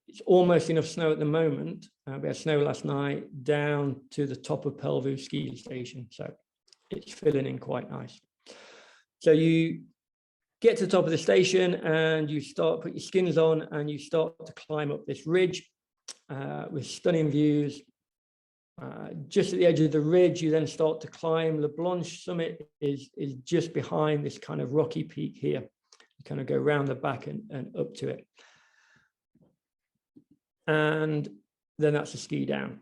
It's almost enough snow at the moment. We had snow last night down to the top of Pelvoux ski station. So it's filling in quite nice. So you get to the top of the station and you put your skins on and you start to climb up this ridge with stunning views. Just at the edge of the ridge, you then start to climb. Leblance Summit is just behind this kind of rocky peak here. You kind of go around the back and up to it. And then that's a ski down.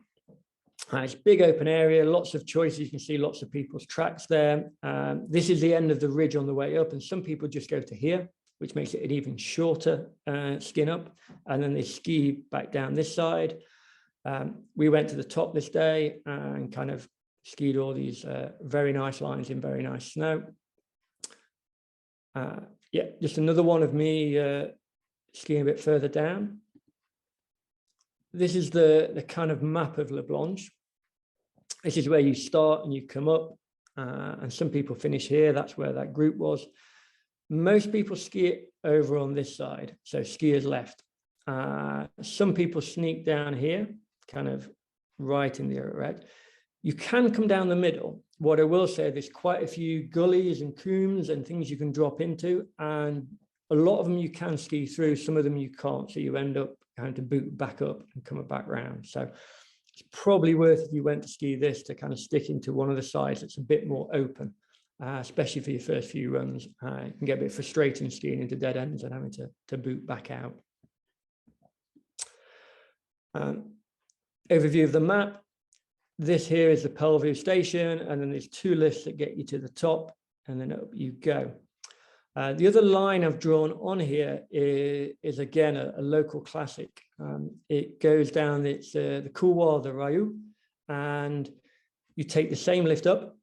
It's a big open area, lots of choices. You can see lots of people's tracks there. This is the end of the ridge on the way up, and some people just go to here, which makes it an even shorter skin up, and then they ski back down this side. We went to the top this day and kind of skied all these very nice lines in very nice snow. Yeah, just another one of me skiing a bit further down. This is the kind of map of Leblance. This is where you start and you come up, and some people finish here. That's where that group was. Most people ski it over on this side, so skiers left. Some people sneak down here, kind of right in the red. You can come down the middle. What I will say, there's quite a few gullies and coombs and things you can drop into, and a lot of them you can ski through, some of them you can't, so you end up having to boot back up and come back round. So it's probably worth, if you went to ski this, to kind of stick into one of the sides that's a bit more open, especially for your first few runs. It can get a bit frustrating skiing into dead ends and having to boot back out. Overview of the map. This here is the Pelvoux station, and then there's two lifts that get you to the top, and then up you go. The other line I've drawn on here is again a local classic. It goes down, it's the couloir de Raoult, and you take the same lift up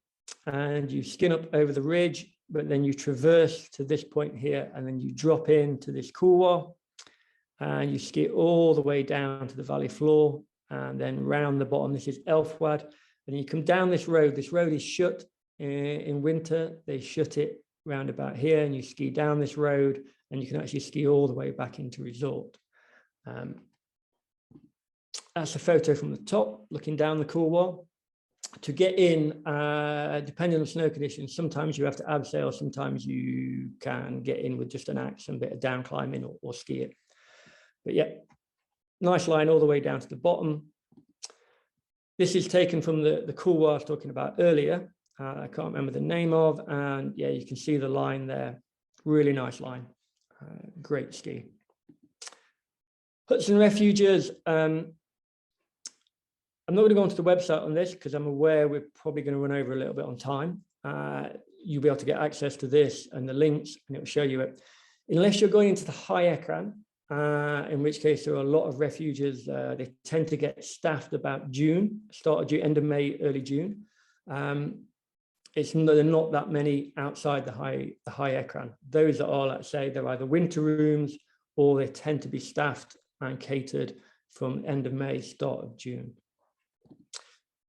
and you skin up over the ridge, but then you traverse to this point here, and then you drop into this couloir and you ski all the way down to the valley floor, and then round the bottom. This is Elfwad, and you come down this road. This road is shut in winter. They shut it round about here, and you ski down this road, and you can actually ski all the way back into resort. That's a photo from the top, looking down the cool wall. To get in, depending on snow conditions, sometimes you have to abseil, sometimes you can get in with just an axe and a bit of down climbing or ski it. But yeah, nice line all the way down to the bottom. This is taken from the cool wall I was talking about earlier. I can't remember the name of, and yeah, you can see the line there. Really nice line. Great ski. Hudson Refuges. I'm not going to go onto the website on this because I'm aware we're probably going to run over a little bit on time. You'll be able to get access to this and the links, and it will show you it. Unless you're going into the high Ekran, in which case there are a lot of refuges. They tend to get staffed about June, start of June, end of May, early June. There are not that many outside the high Ekran. Those that are, let's say, they're either winter rooms or they tend to be staffed and catered from end of May, start of June.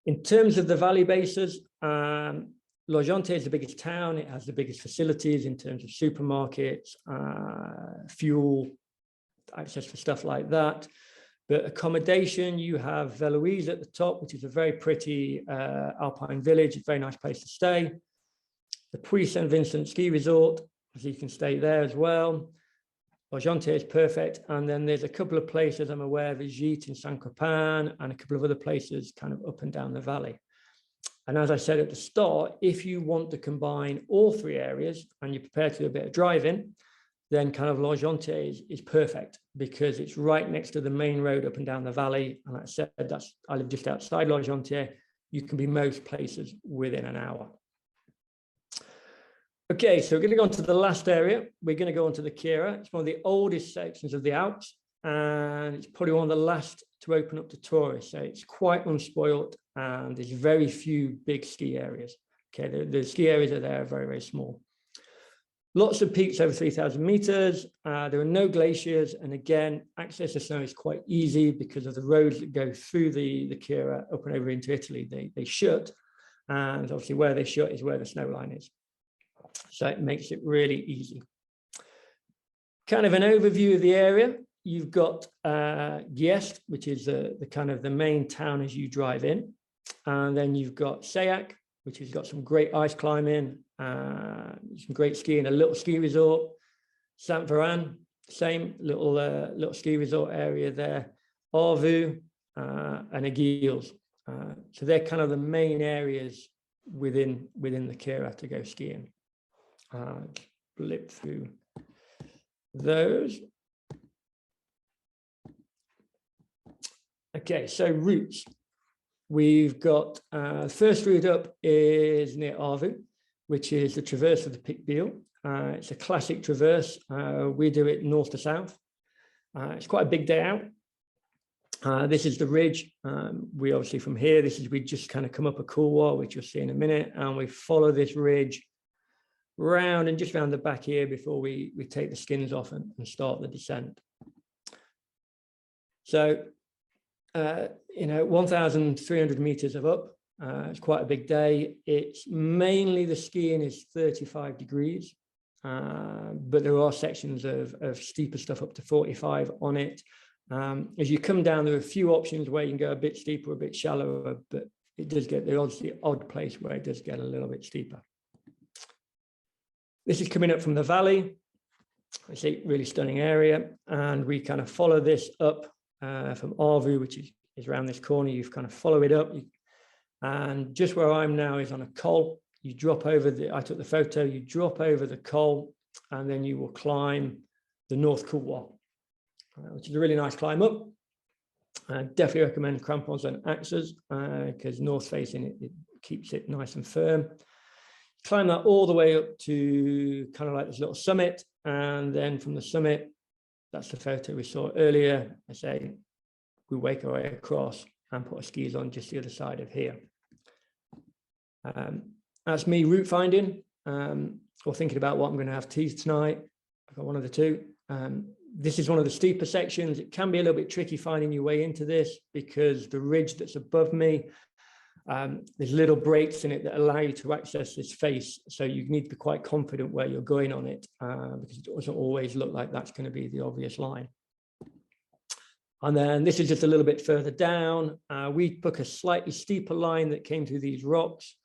In terms of the valley bases, L'Argentière is the biggest town. It has the biggest facilities in terms of supermarkets, fuel, access for stuff like that. But accommodation, you have Veloise at the top, which is a very pretty alpine village, a very nice place to stay. The Puy Saint Vincent ski resort, so you can stay there as well. L'Argentière is perfect. And then there's a couple of places I'm aware of, Gite in Saint-Quentin, and a couple of other places kind of up and down the valley. And as I said at the start, if you want to combine all three areas and you're prepared to do a bit of driving, then kind of L'Argentière is perfect because it's right next to the main road up and down the valley. And like I said, I live just outside L'Argentière. You can be most places within an hour. Okay, so we're going to go on to the last area. We're going to go on to the Queyras. It's one of the oldest sections of the Alps, and it's probably one of the last to open up to tourists. So it's quite unspoilt, and there's very few big ski areas. Okay, the ski areas are there, very, very small. Lots of peaks over 3,000 meters. There are no glaciers, and again, access to snow is quite easy because of the roads that go through the Queyras up and over into Italy. They shut, and obviously where they shut is where the snow line is. So it makes it really easy. Kind of an overview of the area. You've got Guest, which is the kind of the main town as you drive in. And then you've got Sayac, which has got some great ice climbing, some great skiing, a little ski resort. Saint-Véran, same little ski resort area there. Arvu and Aiguilles. So they're kind of the main areas within the Queyras to go skiing. Blip through those. Okay, so routes. We've got first route up is near Arvu, which is the traverse of the Pic-Biel. It's a classic traverse. We do it north to south. It's quite a big day out. This is the ridge. We obviously from here, we just kind of come up a cool wall, which you'll see in a minute, and we follow this ridge round and just round the back here before we take the skins off and start the descent. So, 1,300 meters of up. It's quite a big day. It's mainly the skiing is 35 degrees, but there are sections of steeper stuff up to 45 on it. As you come down, there are a few options where you can go a bit steeper, a bit shallower, but it does get the odd place where it does get a little bit steeper. This is coming up from the valley. It's a really stunning area, and we kind of follow this up from Arvu, which is around this corner. You kind of follow it up, and just where I'm now is on a col. You drop over I took the photo. You drop over the col, and then you will climb the North Cool Wall, which is a really nice climb up. I definitely recommend crampons and axes because north facing it keeps it nice and firm. Climb that all the way up to kind of like this little summit, and then from the summit, that's the photo we saw earlier. I say we wake our way across and put our skis on just the other side of here. That's me route finding or thinking about what I'm going to have tea tonight. I've got one of the two. This is one of the steeper sections. It can be a little bit tricky finding your way into this because the ridge that's above me, There's little breaks in it that allow you to access this face. So you need to be quite confident where you're going on it, because it doesn't always look like that's going to be the obvious line. And then this is just a little bit further down. We took a slightly steeper line that came through these rocks.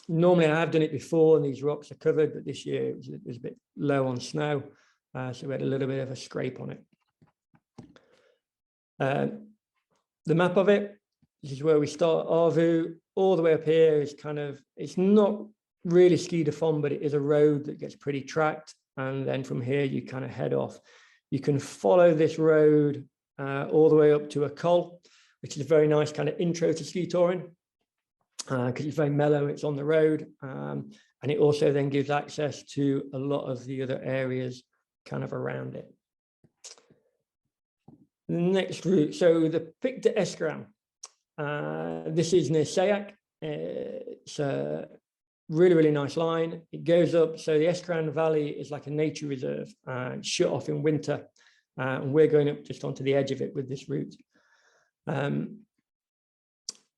Normally I have done it before and these rocks are covered, but this year it was a bit low on snow. So we had a little bit of a scrape on it. The map of it, this is where we start Arvu. All the way up here is kind of, it's not really ski de fond, but it is a road that gets pretty tracked. And then from here, you kind of head off. You can follow this road all the way up to a col, which is a very nice kind of intro to ski touring, because it's very mellow, it's on the road. And it also then gives access to a lot of the other areas kind of around it. The next route, so the Pic de Escran. This is near Sayak. It's a really, really nice line. It goes up, so the Escran Valley is like a nature reserve, shut off in winter. And we're going up just onto the edge of it with this route.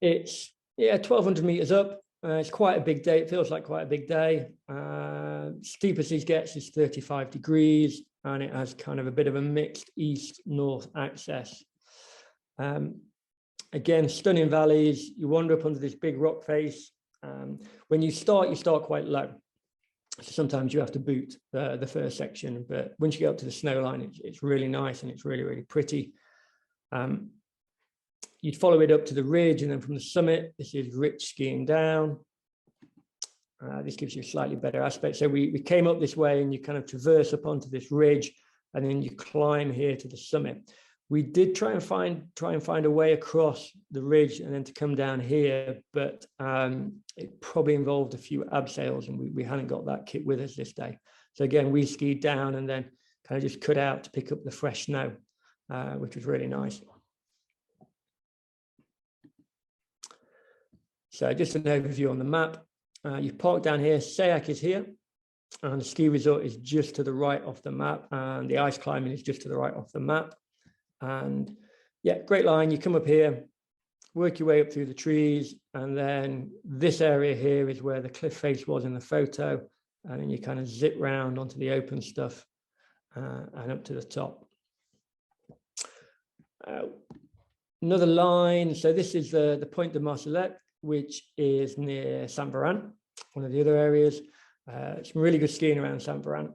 It's 1,200 meters up. It's quite a big day. It feels like quite a big day. Steep as it gets is 35 degrees, and it has kind of a bit of a mixed east-north access. Again, stunning valleys. You wander up under this big rock face. When you start quite low. So sometimes you have to boot the first section, but once you get up to the snow line, it's really nice and it's really, really pretty. You'd follow it up to the ridge, and then from the summit, this is rich skiing down. This gives you a slightly better aspect. So we came up this way and you kind of traverse up onto this ridge, and then you climb here to the summit. We did try and find a way across the ridge and then to come down here, but it probably involved a few abseils, and we hadn't got that kit with us this day. So again, we skied down and then kind of just cut out to pick up the fresh snow, which was really nice. So just an overview on the map. You've parked down here, Sayak is here, and the ski resort is just to the right off the map, and the ice climbing is just to the right off the map. And yeah, great line. You come up here, work your way up through the trees, and then this area here is where the cliff face was in the photo, and then you kind of zip round onto the open stuff and up to the top. Another line, so this is the Point de Marcelette, which is near Saint Veran, one of the other areas. Some really good skiing around Saint Veran.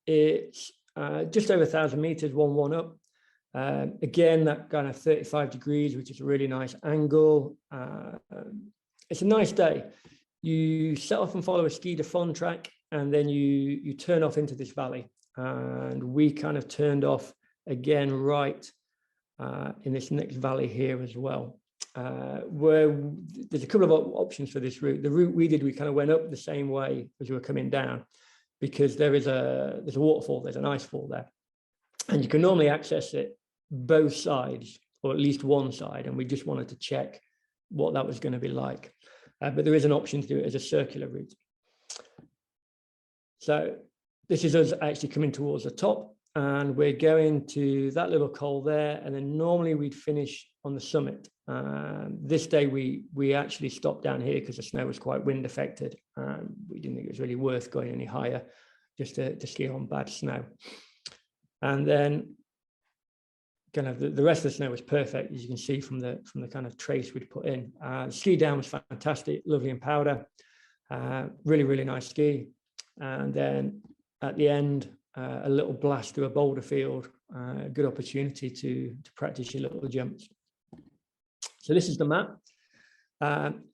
It's just over 1,000 meters, 1-1 up. Again, that kind of 35 degrees, which is a really nice angle. It's a nice day. You set off and follow a ski de fond track, and then you turn off into this valley. And we kind of turned off again right in this next valley here as well. Where there's a couple of options for this route. The route we did, we kind of went up the same way as we were coming down, because there's a waterfall, there's an ice fall there, and you can normally access it both sides, or at least one side, and we just wanted to check what that was going to be like. But there is an option to do it as a circular route. So this is us actually coming towards the top, and we're going to that little col there, and then normally we'd finish on the summit. This day we actually stopped down here because the snow was quite wind affected. We didn't think it was really worth going any higher, just to ski on bad snow. And then kind of the rest of the snow was perfect, as you can see from the kind of trace we'd put in. Ski down was fantastic, lovely and powder, really, really nice ski. And then at the end, a little blast through a boulder field, a good opportunity to practice your little jumps. So this is the map.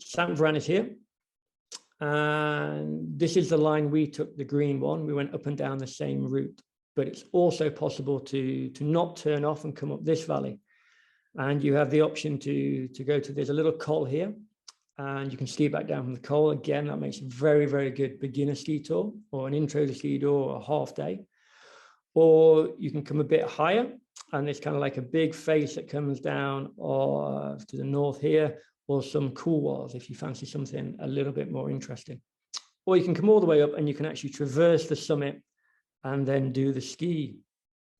Saint Veran is here. And this is the line we took, the green one. We went up and down the same route, but it's also possible to not turn off and come up this valley. And you have the option to go to, there's a little col here, and you can ski back down from the col. Again, that makes a very, very good beginner ski tour, or an intro to ski tour, or a half day. Or you can come a bit higher, and it's kind of like a big face that comes down or to the north here, or some cool walls if you fancy something a little bit more interesting. Or you can come all the way up and you can actually traverse the summit and then do the ski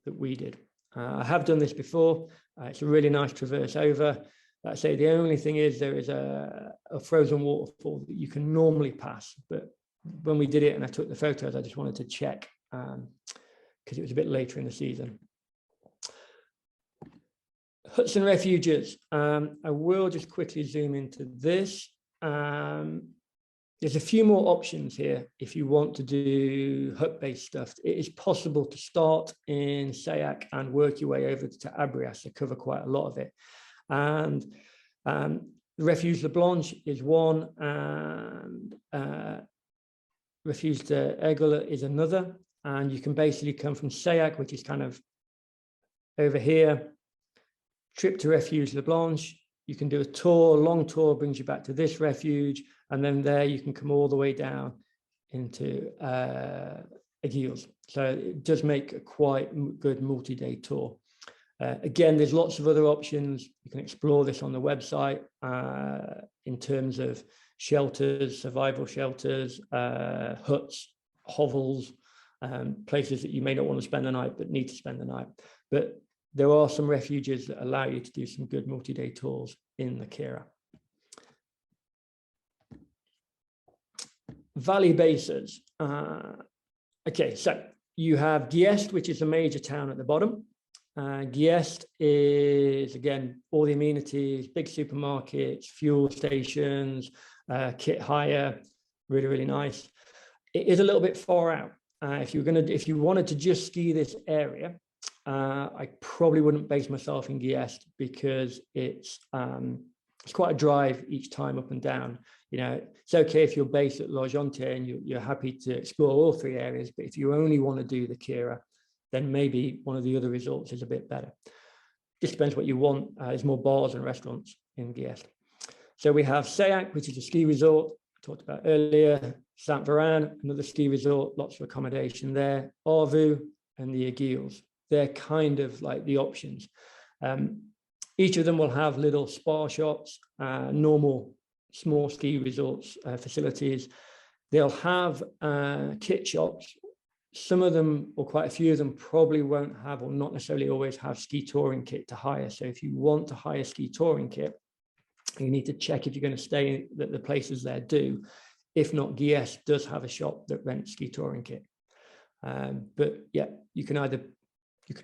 that we did. I have done this before. It's a really nice traverse over. like I say, the only thing is there is a frozen waterfall that you can normally pass. But when we did it and I took the photos, I just wanted to check because it was a bit later in the season. Hudson Refuges. I will just quickly zoom into this. There's a few more options here if you want to do hut-based stuff. It is possible to start in Sayak and work your way over to Abrias to cover quite a lot of it. And Refuge Leblance is one, and Refuge Ergola is another. And you can basically come from Sayak, which is kind of over here, trip to Refuge Leblance. You can do a tour, long tour, brings you back to this refuge. And then there you can come all the way down into Aguiles. So it does make a quite good multi-day tour. Again, there's lots of other options. You can explore this on the website in terms of shelters, survival shelters, huts, hovels, places that you may not want to spend the night but need to spend the night. But there are some refuges that allow you to do some good multi-day tours in the Queyras. Valley bases. Okay, so you have Giest, which is a major town at the bottom. Giest is, again, all the amenities, big supermarkets, fuel stations, kit hire, really, really nice. It is a little bit far out. If you wanted to just ski this area, I probably wouldn't base myself in Giest because it's quite a drive each time up and down. You know, it's okay if you're based at L'Argentière and you're happy to explore all three areas, but if you only want to do the Queyras, then maybe one of the other resorts is a bit better. Just depends what you want. There's more bars and restaurants in Giest. So we have Sayak, which is a ski resort I talked about earlier. Saint-Véran, another ski resort, lots of accommodation there. Arvu and the Aguiles. They're kind of like the options. Each of them will have little spa shops, normal small ski resorts, facilities. They'll have kit shops. Some of them, or quite a few of them, probably won't have, or not necessarily always have, ski touring kit to hire. So if you want to hire ski touring kit, you need to check if you're going to stay at the places there do. If not, Giest does have a shop that rents ski touring kit. But yeah, you could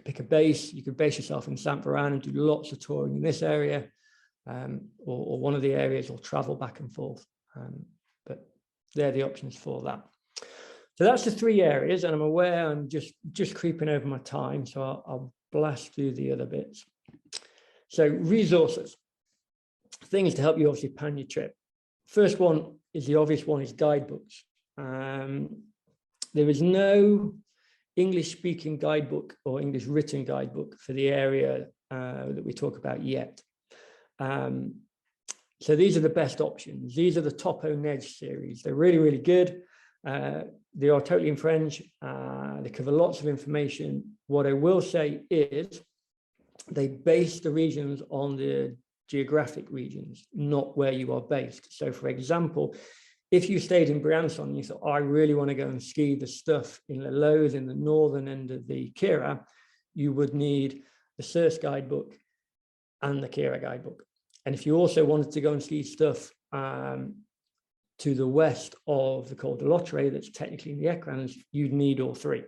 pick a base. You could base yourself in Saint-Véran and do lots of touring in this area, or one of the areas, or travel back and forth. But they're the options for that. So that's the three areas, and I'm aware I'm just creeping over my time, so I'll blast through the other bits. So resources, things to help you obviously plan your trip. First one is the obvious one, is guidebooks. There is no English-speaking guidebook or English written guidebook for the area that we talk about yet. So these are the best options. These are the Topo Nedge series. They're really, really good. They are totally in French. They cover lots of information. What I will say is they base the regions on the geographic regions, not where you are based. So for example, if you stayed in Briancon and you thought, I really want to go and ski the stuff in Les Loes in the northern end of the Queyras, you would need the Circe guidebook and the Queyras guidebook. And if you also wanted to go and ski stuff to the west of the Col de l'Autre, that's technically in the Ecrins, you'd need all three.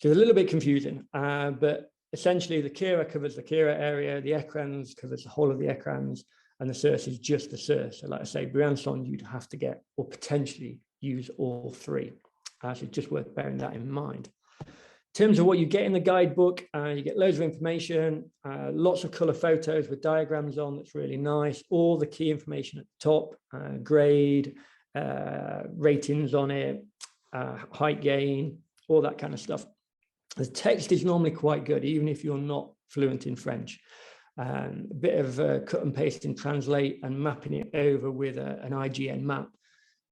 So it's a little bit confusing, but essentially the Queyras covers the Queyras area, the Ecrins covers the whole of the Ecrins, and the Circe is just the Circe. So like I say, Briancon, you'd have to get, or potentially use all three. So it's just worth bearing that in mind. In terms of what you get in the guidebook, you get loads of information, lots of color photos with diagrams on. That's really nice. All the key information at the top, grade, ratings on it, height gain, all that kind of stuff. The text is normally quite good, even if you're not fluent in French. A bit of cut and paste and translate and mapping it over with an IGN map.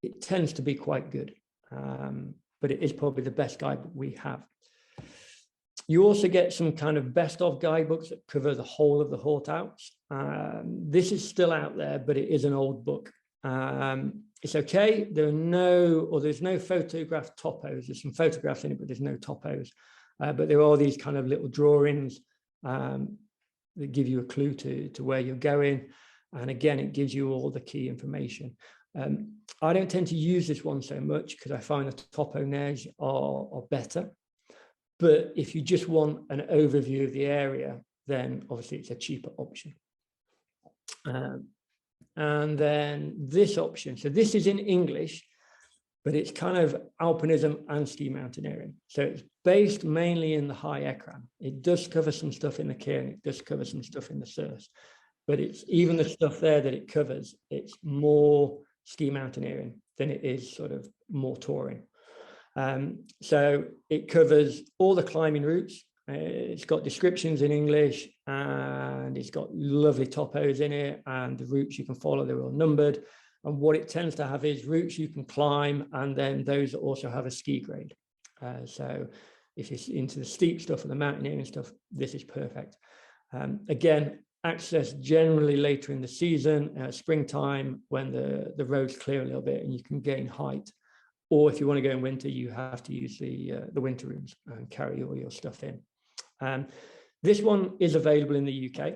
It tends to be quite good, but it is probably the best guidebook we have. You also get some kind of best of guidebooks that cover the whole of the Haute Alps. This is still out there, but it is an old book. It's okay. There's no photographed topos. There's some photographs in it, but there's no topos. But there are these kind of little drawings. that give you a clue to where you're going. And again, it gives you all the key information. I don't tend to use this one so much because I find the topo navigators are better. But if you just want an overview of the area, then obviously it's a cheaper option. And then this option, so this is in English, but it's kind of alpinism and ski mountaineering. So it's based mainly in the high Ekran. It does cover some stuff in the Keyras, it does cover some stuff in the Surs, but it's even the stuff there that it covers, it's more ski mountaineering than it is sort of more touring. So it covers all the climbing routes. It's got descriptions in English, and it's got lovely topos in it, and the routes you can follow, they're all numbered. And what it tends to have is routes you can climb, and then those also have a ski grade. So if you're into the steep stuff and the mountaineering stuff, this is perfect. Again, access generally later in the season, springtime, when the roads clear a little bit and you can gain height. Or if you want to go in winter, you have to use the winter rooms and carry all your stuff in. This one is available in the UK.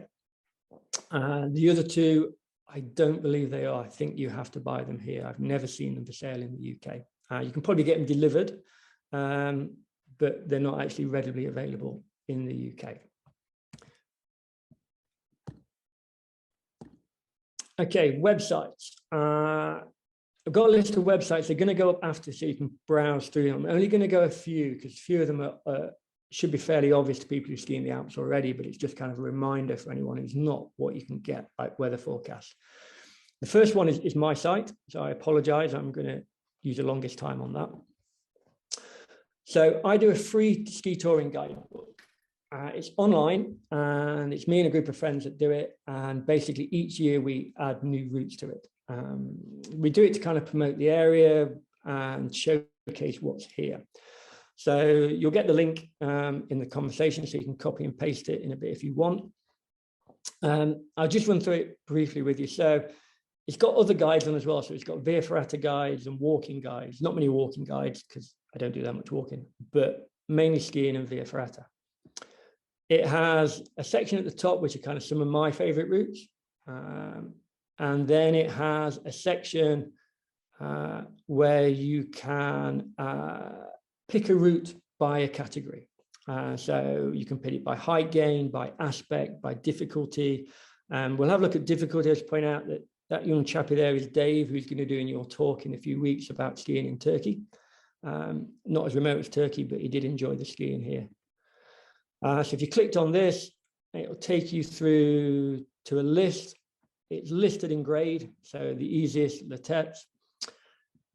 The other two, I don't believe they are. I think you have to buy them here. I've never seen them for sale in the UK. You can probably get them delivered, but they're not actually readily available in the UK. Okay, websites. I've got a list of websites. They're going to go up after, so you can browse through them. I'm only going to go a few because a few of them should be fairly obvious to people who ski in the Alps already, but it's just kind of a reminder for anyone who's not what you can get, like weather forecasts. The first one is my site, so I apologize. I'm going to use the longest time on that. So I do a free ski touring guidebook. It's online, and it's me and a group of friends that do it. And basically each year we add new routes to it. We do it to kind of promote the area and showcase what's here. So you'll get the link in the conversation, so you can copy and paste it in a bit if you want. I'll just run through it briefly with you. So it's got other guides on as well. So it's got via ferrata guides and walking guides. Not many walking guides because I don't do that much walking, but mainly skiing and via ferrata. It has a section at the top, which are kind of some of my favorite routes. And then it has a section where you can pick a route by a category. So you can pick it by height gain, by aspect, by difficulty. We'll have a look at difficulty. I'll just point out that that young chappie there is Dave, who's going to do your talk in a few weeks about skiing in Turkey. Not as remote as Turkey, but he did enjoy the skiing here. So if you clicked on this, it'll take you through to a list. It's listed in grade, so the easiest, the Tets,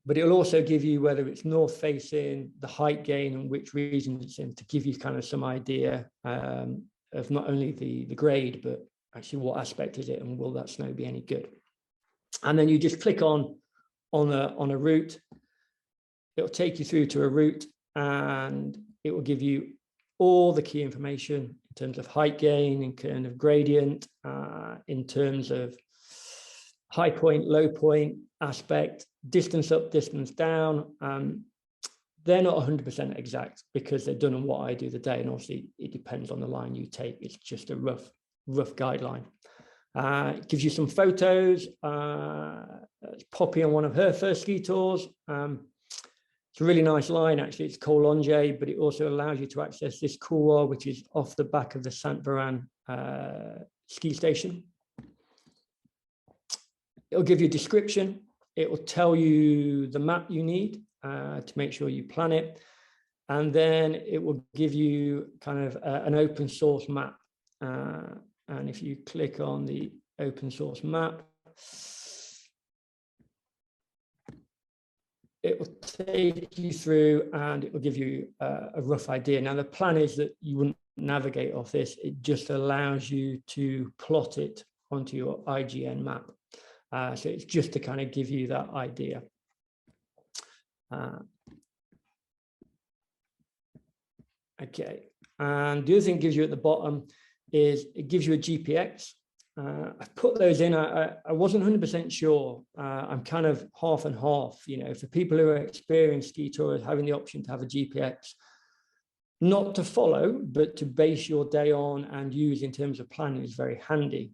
but it'll also give you whether it's north facing, the height gain, and which region it's in, to give you kind of some idea of not only the grade, but actually what aspect is it, and will that snow be any good? And then you just click on a route. It'll take you through to a route, and it will give you all the key information in terms of height gain, in kind of gradient, in terms of high point, low point, aspect, distance up, distance down. They're not 100% exact because they're done on what I do the day, and obviously it depends on the line you take. It's just a rough guideline. It gives you some photos. It's Poppy on one of her first ski tours. It's a really nice line, actually. It's Col Longe, but it also allows you to access this couloir, which is off the back of the Saint Veran ski station. It'll give you a description. It will tell you the map you need to make sure you plan it. And then it will give you kind of an open source map. And if you click on the open source map, it will take you through and it will give you a rough idea. Now, the plan is that you wouldn't navigate off this. It just allows you to plot it onto your IGN map. So it's just to kind of give you that idea. Okay, and the other thing it gives you at the bottom is it gives you a GPX. I've put those in. I wasn't 100% sure. I'm kind of half and half, you know, for people who are experienced ski tourers, having the option to have a GPX not to follow, but to base your day on and use in terms of planning is very handy.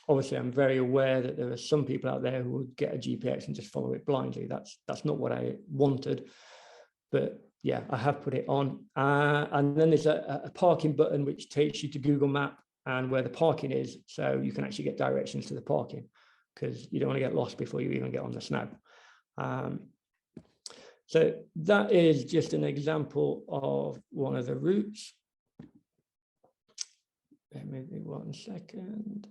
Obviously, I'm very aware that there are some people out there who would get a GPX and just follow it blindly. That's not what I wanted, but yeah, I have put it on. And then there's a parking button which takes you to Google Map and where the parking is, so you can actually get directions to the parking, because you don't want to get lost before you even get on the snow. So that is just an example of one of the routes. Maybe 1 second.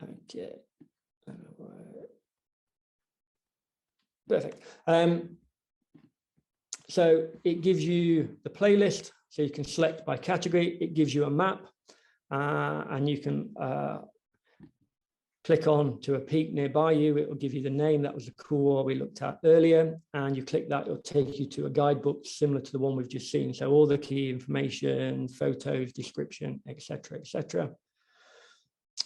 Okay. Perfect. So it gives you the playlist, so you can select by category. It gives you a map, and you can click on to a peak nearby you. It will give you the name. That was the core we looked at earlier. And you click that, it'll take you to a guidebook similar to the one we've just seen. So all the key information, photos, description, etc., etc.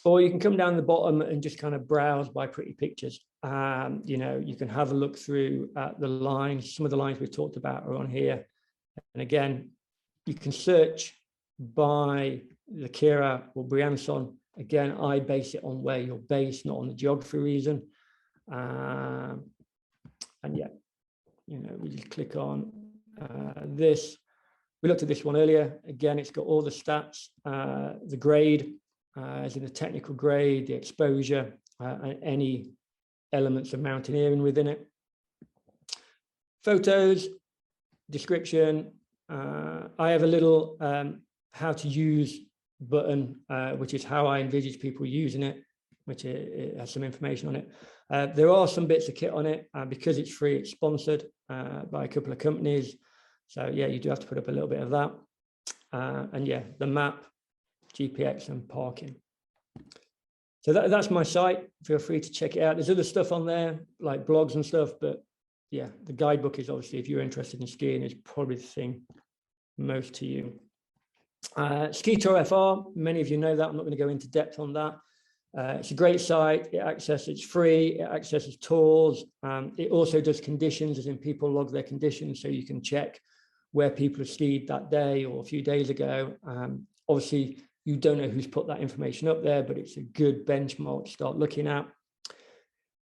Or you can come down the bottom and just kind of browse by pretty pictures. You know, you can have a look through at the lines. Some of the lines we've talked about are on here. And again, you can search by the Queyras or Briancon. Again, I base it on where you're based, not on the geography reason. And yeah, you know, we just click on this. We looked at this one earlier. Again, it's got all the stats, the grade, as in the technical grade, the exposure, and any elements of mountaineering within it. Photos, description. I have a little how to use button, which is how I envisage people using it, which it has some information on it. There are some bits of kit on it, because it's free, it's sponsored by a couple of companies. So yeah, you do have to put up a little bit of that. And yeah, the map, GPX and parking. So that's my site. Feel free to check it out. There's other stuff on there, like blogs and stuff, but yeah, the guidebook is obviously, if you're interested in skiing, is probably the thing most to you. Ski Tour FR, many of you know that. I'm not going to go into depth on that. It's a great site. It's free. It accesses tours. It also does conditions, as in people log their conditions, so you can check where people have skied that day or a few days ago. Obviously, you don't know who's put that information up there, but it's a good benchmark to start looking at.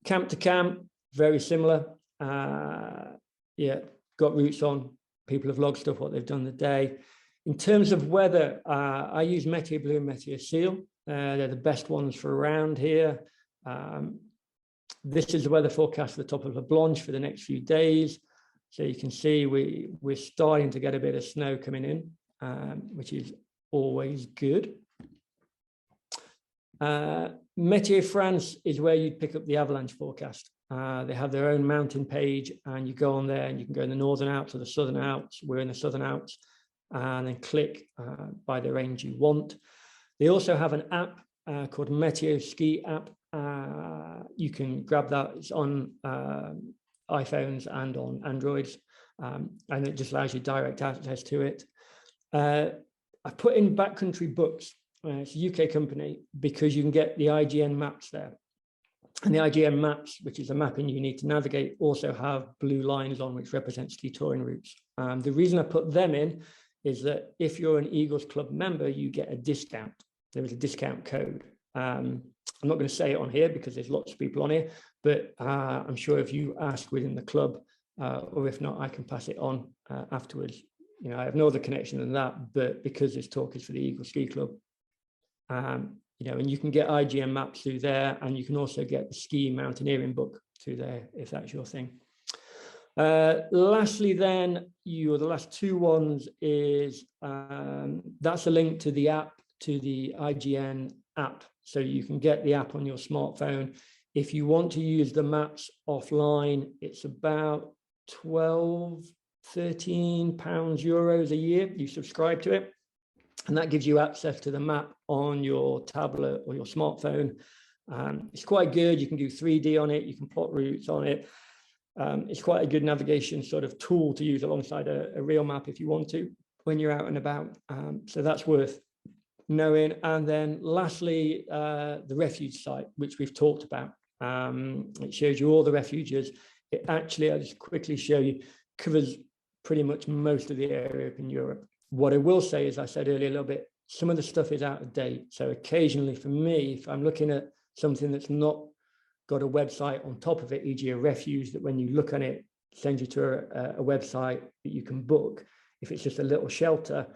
Camp to camp, very similar. Yeah, got routes on. People have logged stuff, what they've done the day. In terms of weather, I use Metier Blue and Metier Seal. They're the best ones for around here. This is the weather forecast for the top of Leblance for the next few days. So you can see we're starting to get a bit of snow coming in, which is always good. Metier France is where you'd pick up the avalanche forecast. They have their own mountain page, and you go on there and you can go in the Northern Alps or the Southern Alps. We're in the Southern Alps, and then click by the range you want. They also have an app called Metier Ski app. You can grab that. It's on iPhones and on Androids, and it just allows you direct access to it. I've put in Backcountry Books. It's a UK company, because you can get the IGN maps there. And the IGN maps, which is the mapping you need to navigate, also have blue lines on which represent ski touring routes. The reason I put them in is that if you're an Eagles Club member, you get a discount. There is a discount code. I'm not going to say it on here because there's lots of people on here, but I'm sure if you ask within the club, or if not, I can pass it on afterwards. You know, I have no other connection than that, but because this talk is for the Eagle Ski Club, you know, and you can get IGN maps through there, and you can also get the ski mountaineering book through there if that's your thing. Lastly, then, the last two ones is that's a link to the app, to the IGN app, so you can get the app on your smartphone. If you want to use the maps offline, it's about 12, 13 pounds, euros a year. You subscribe to it, and that gives you access to the map on your tablet or your smartphone. It's quite good. You can do 3D on it. You can plot routes on it. It's quite a good navigation sort of tool to use alongside a real map if you want to when you're out and about. So that's worth knowing. And then lastly, the Refuge Site, which we've talked about. It shows you all the refuges. It actually, I'll just quickly show you, covers pretty much most of the area up in Europe. What I will say, as I said earlier a little bit, some of the stuff is out of date. So occasionally for me, if I'm looking at something that's not got a website on top of it, e.g. a refuge that when you look at it, sends you to a website that you can book. If it's just a little shelter,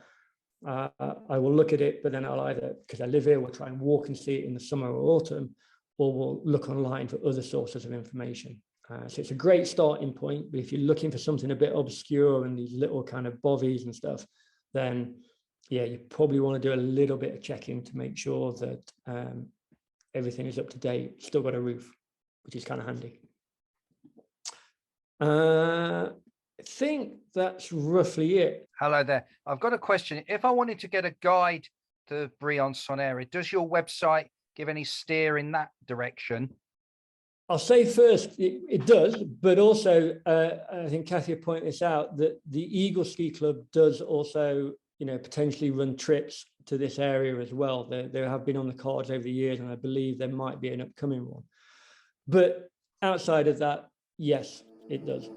I will look at it, but then I'll either, because I live here, we'll try and walk and see it in the summer or autumn, or we'll look online for other sources of information. So it's a great starting point, but if you're looking for something a bit obscure and these little kind of bovies and stuff, then yeah, you probably want to do a little bit of checking to make sure that everything is up to date, still got a roof, which is kind of handy. I think that's roughly it. Hello there. I've got a question. If I wanted to get a guide to Briancon area, does your website give any steer in that direction? I'll say first, it does, but also I think Kathy pointed this out, that the Eagle Ski Club does also, potentially run trips to this area as well. There have been on the cards over the years, and I believe there might be an upcoming one. But outside of that, yes, it does.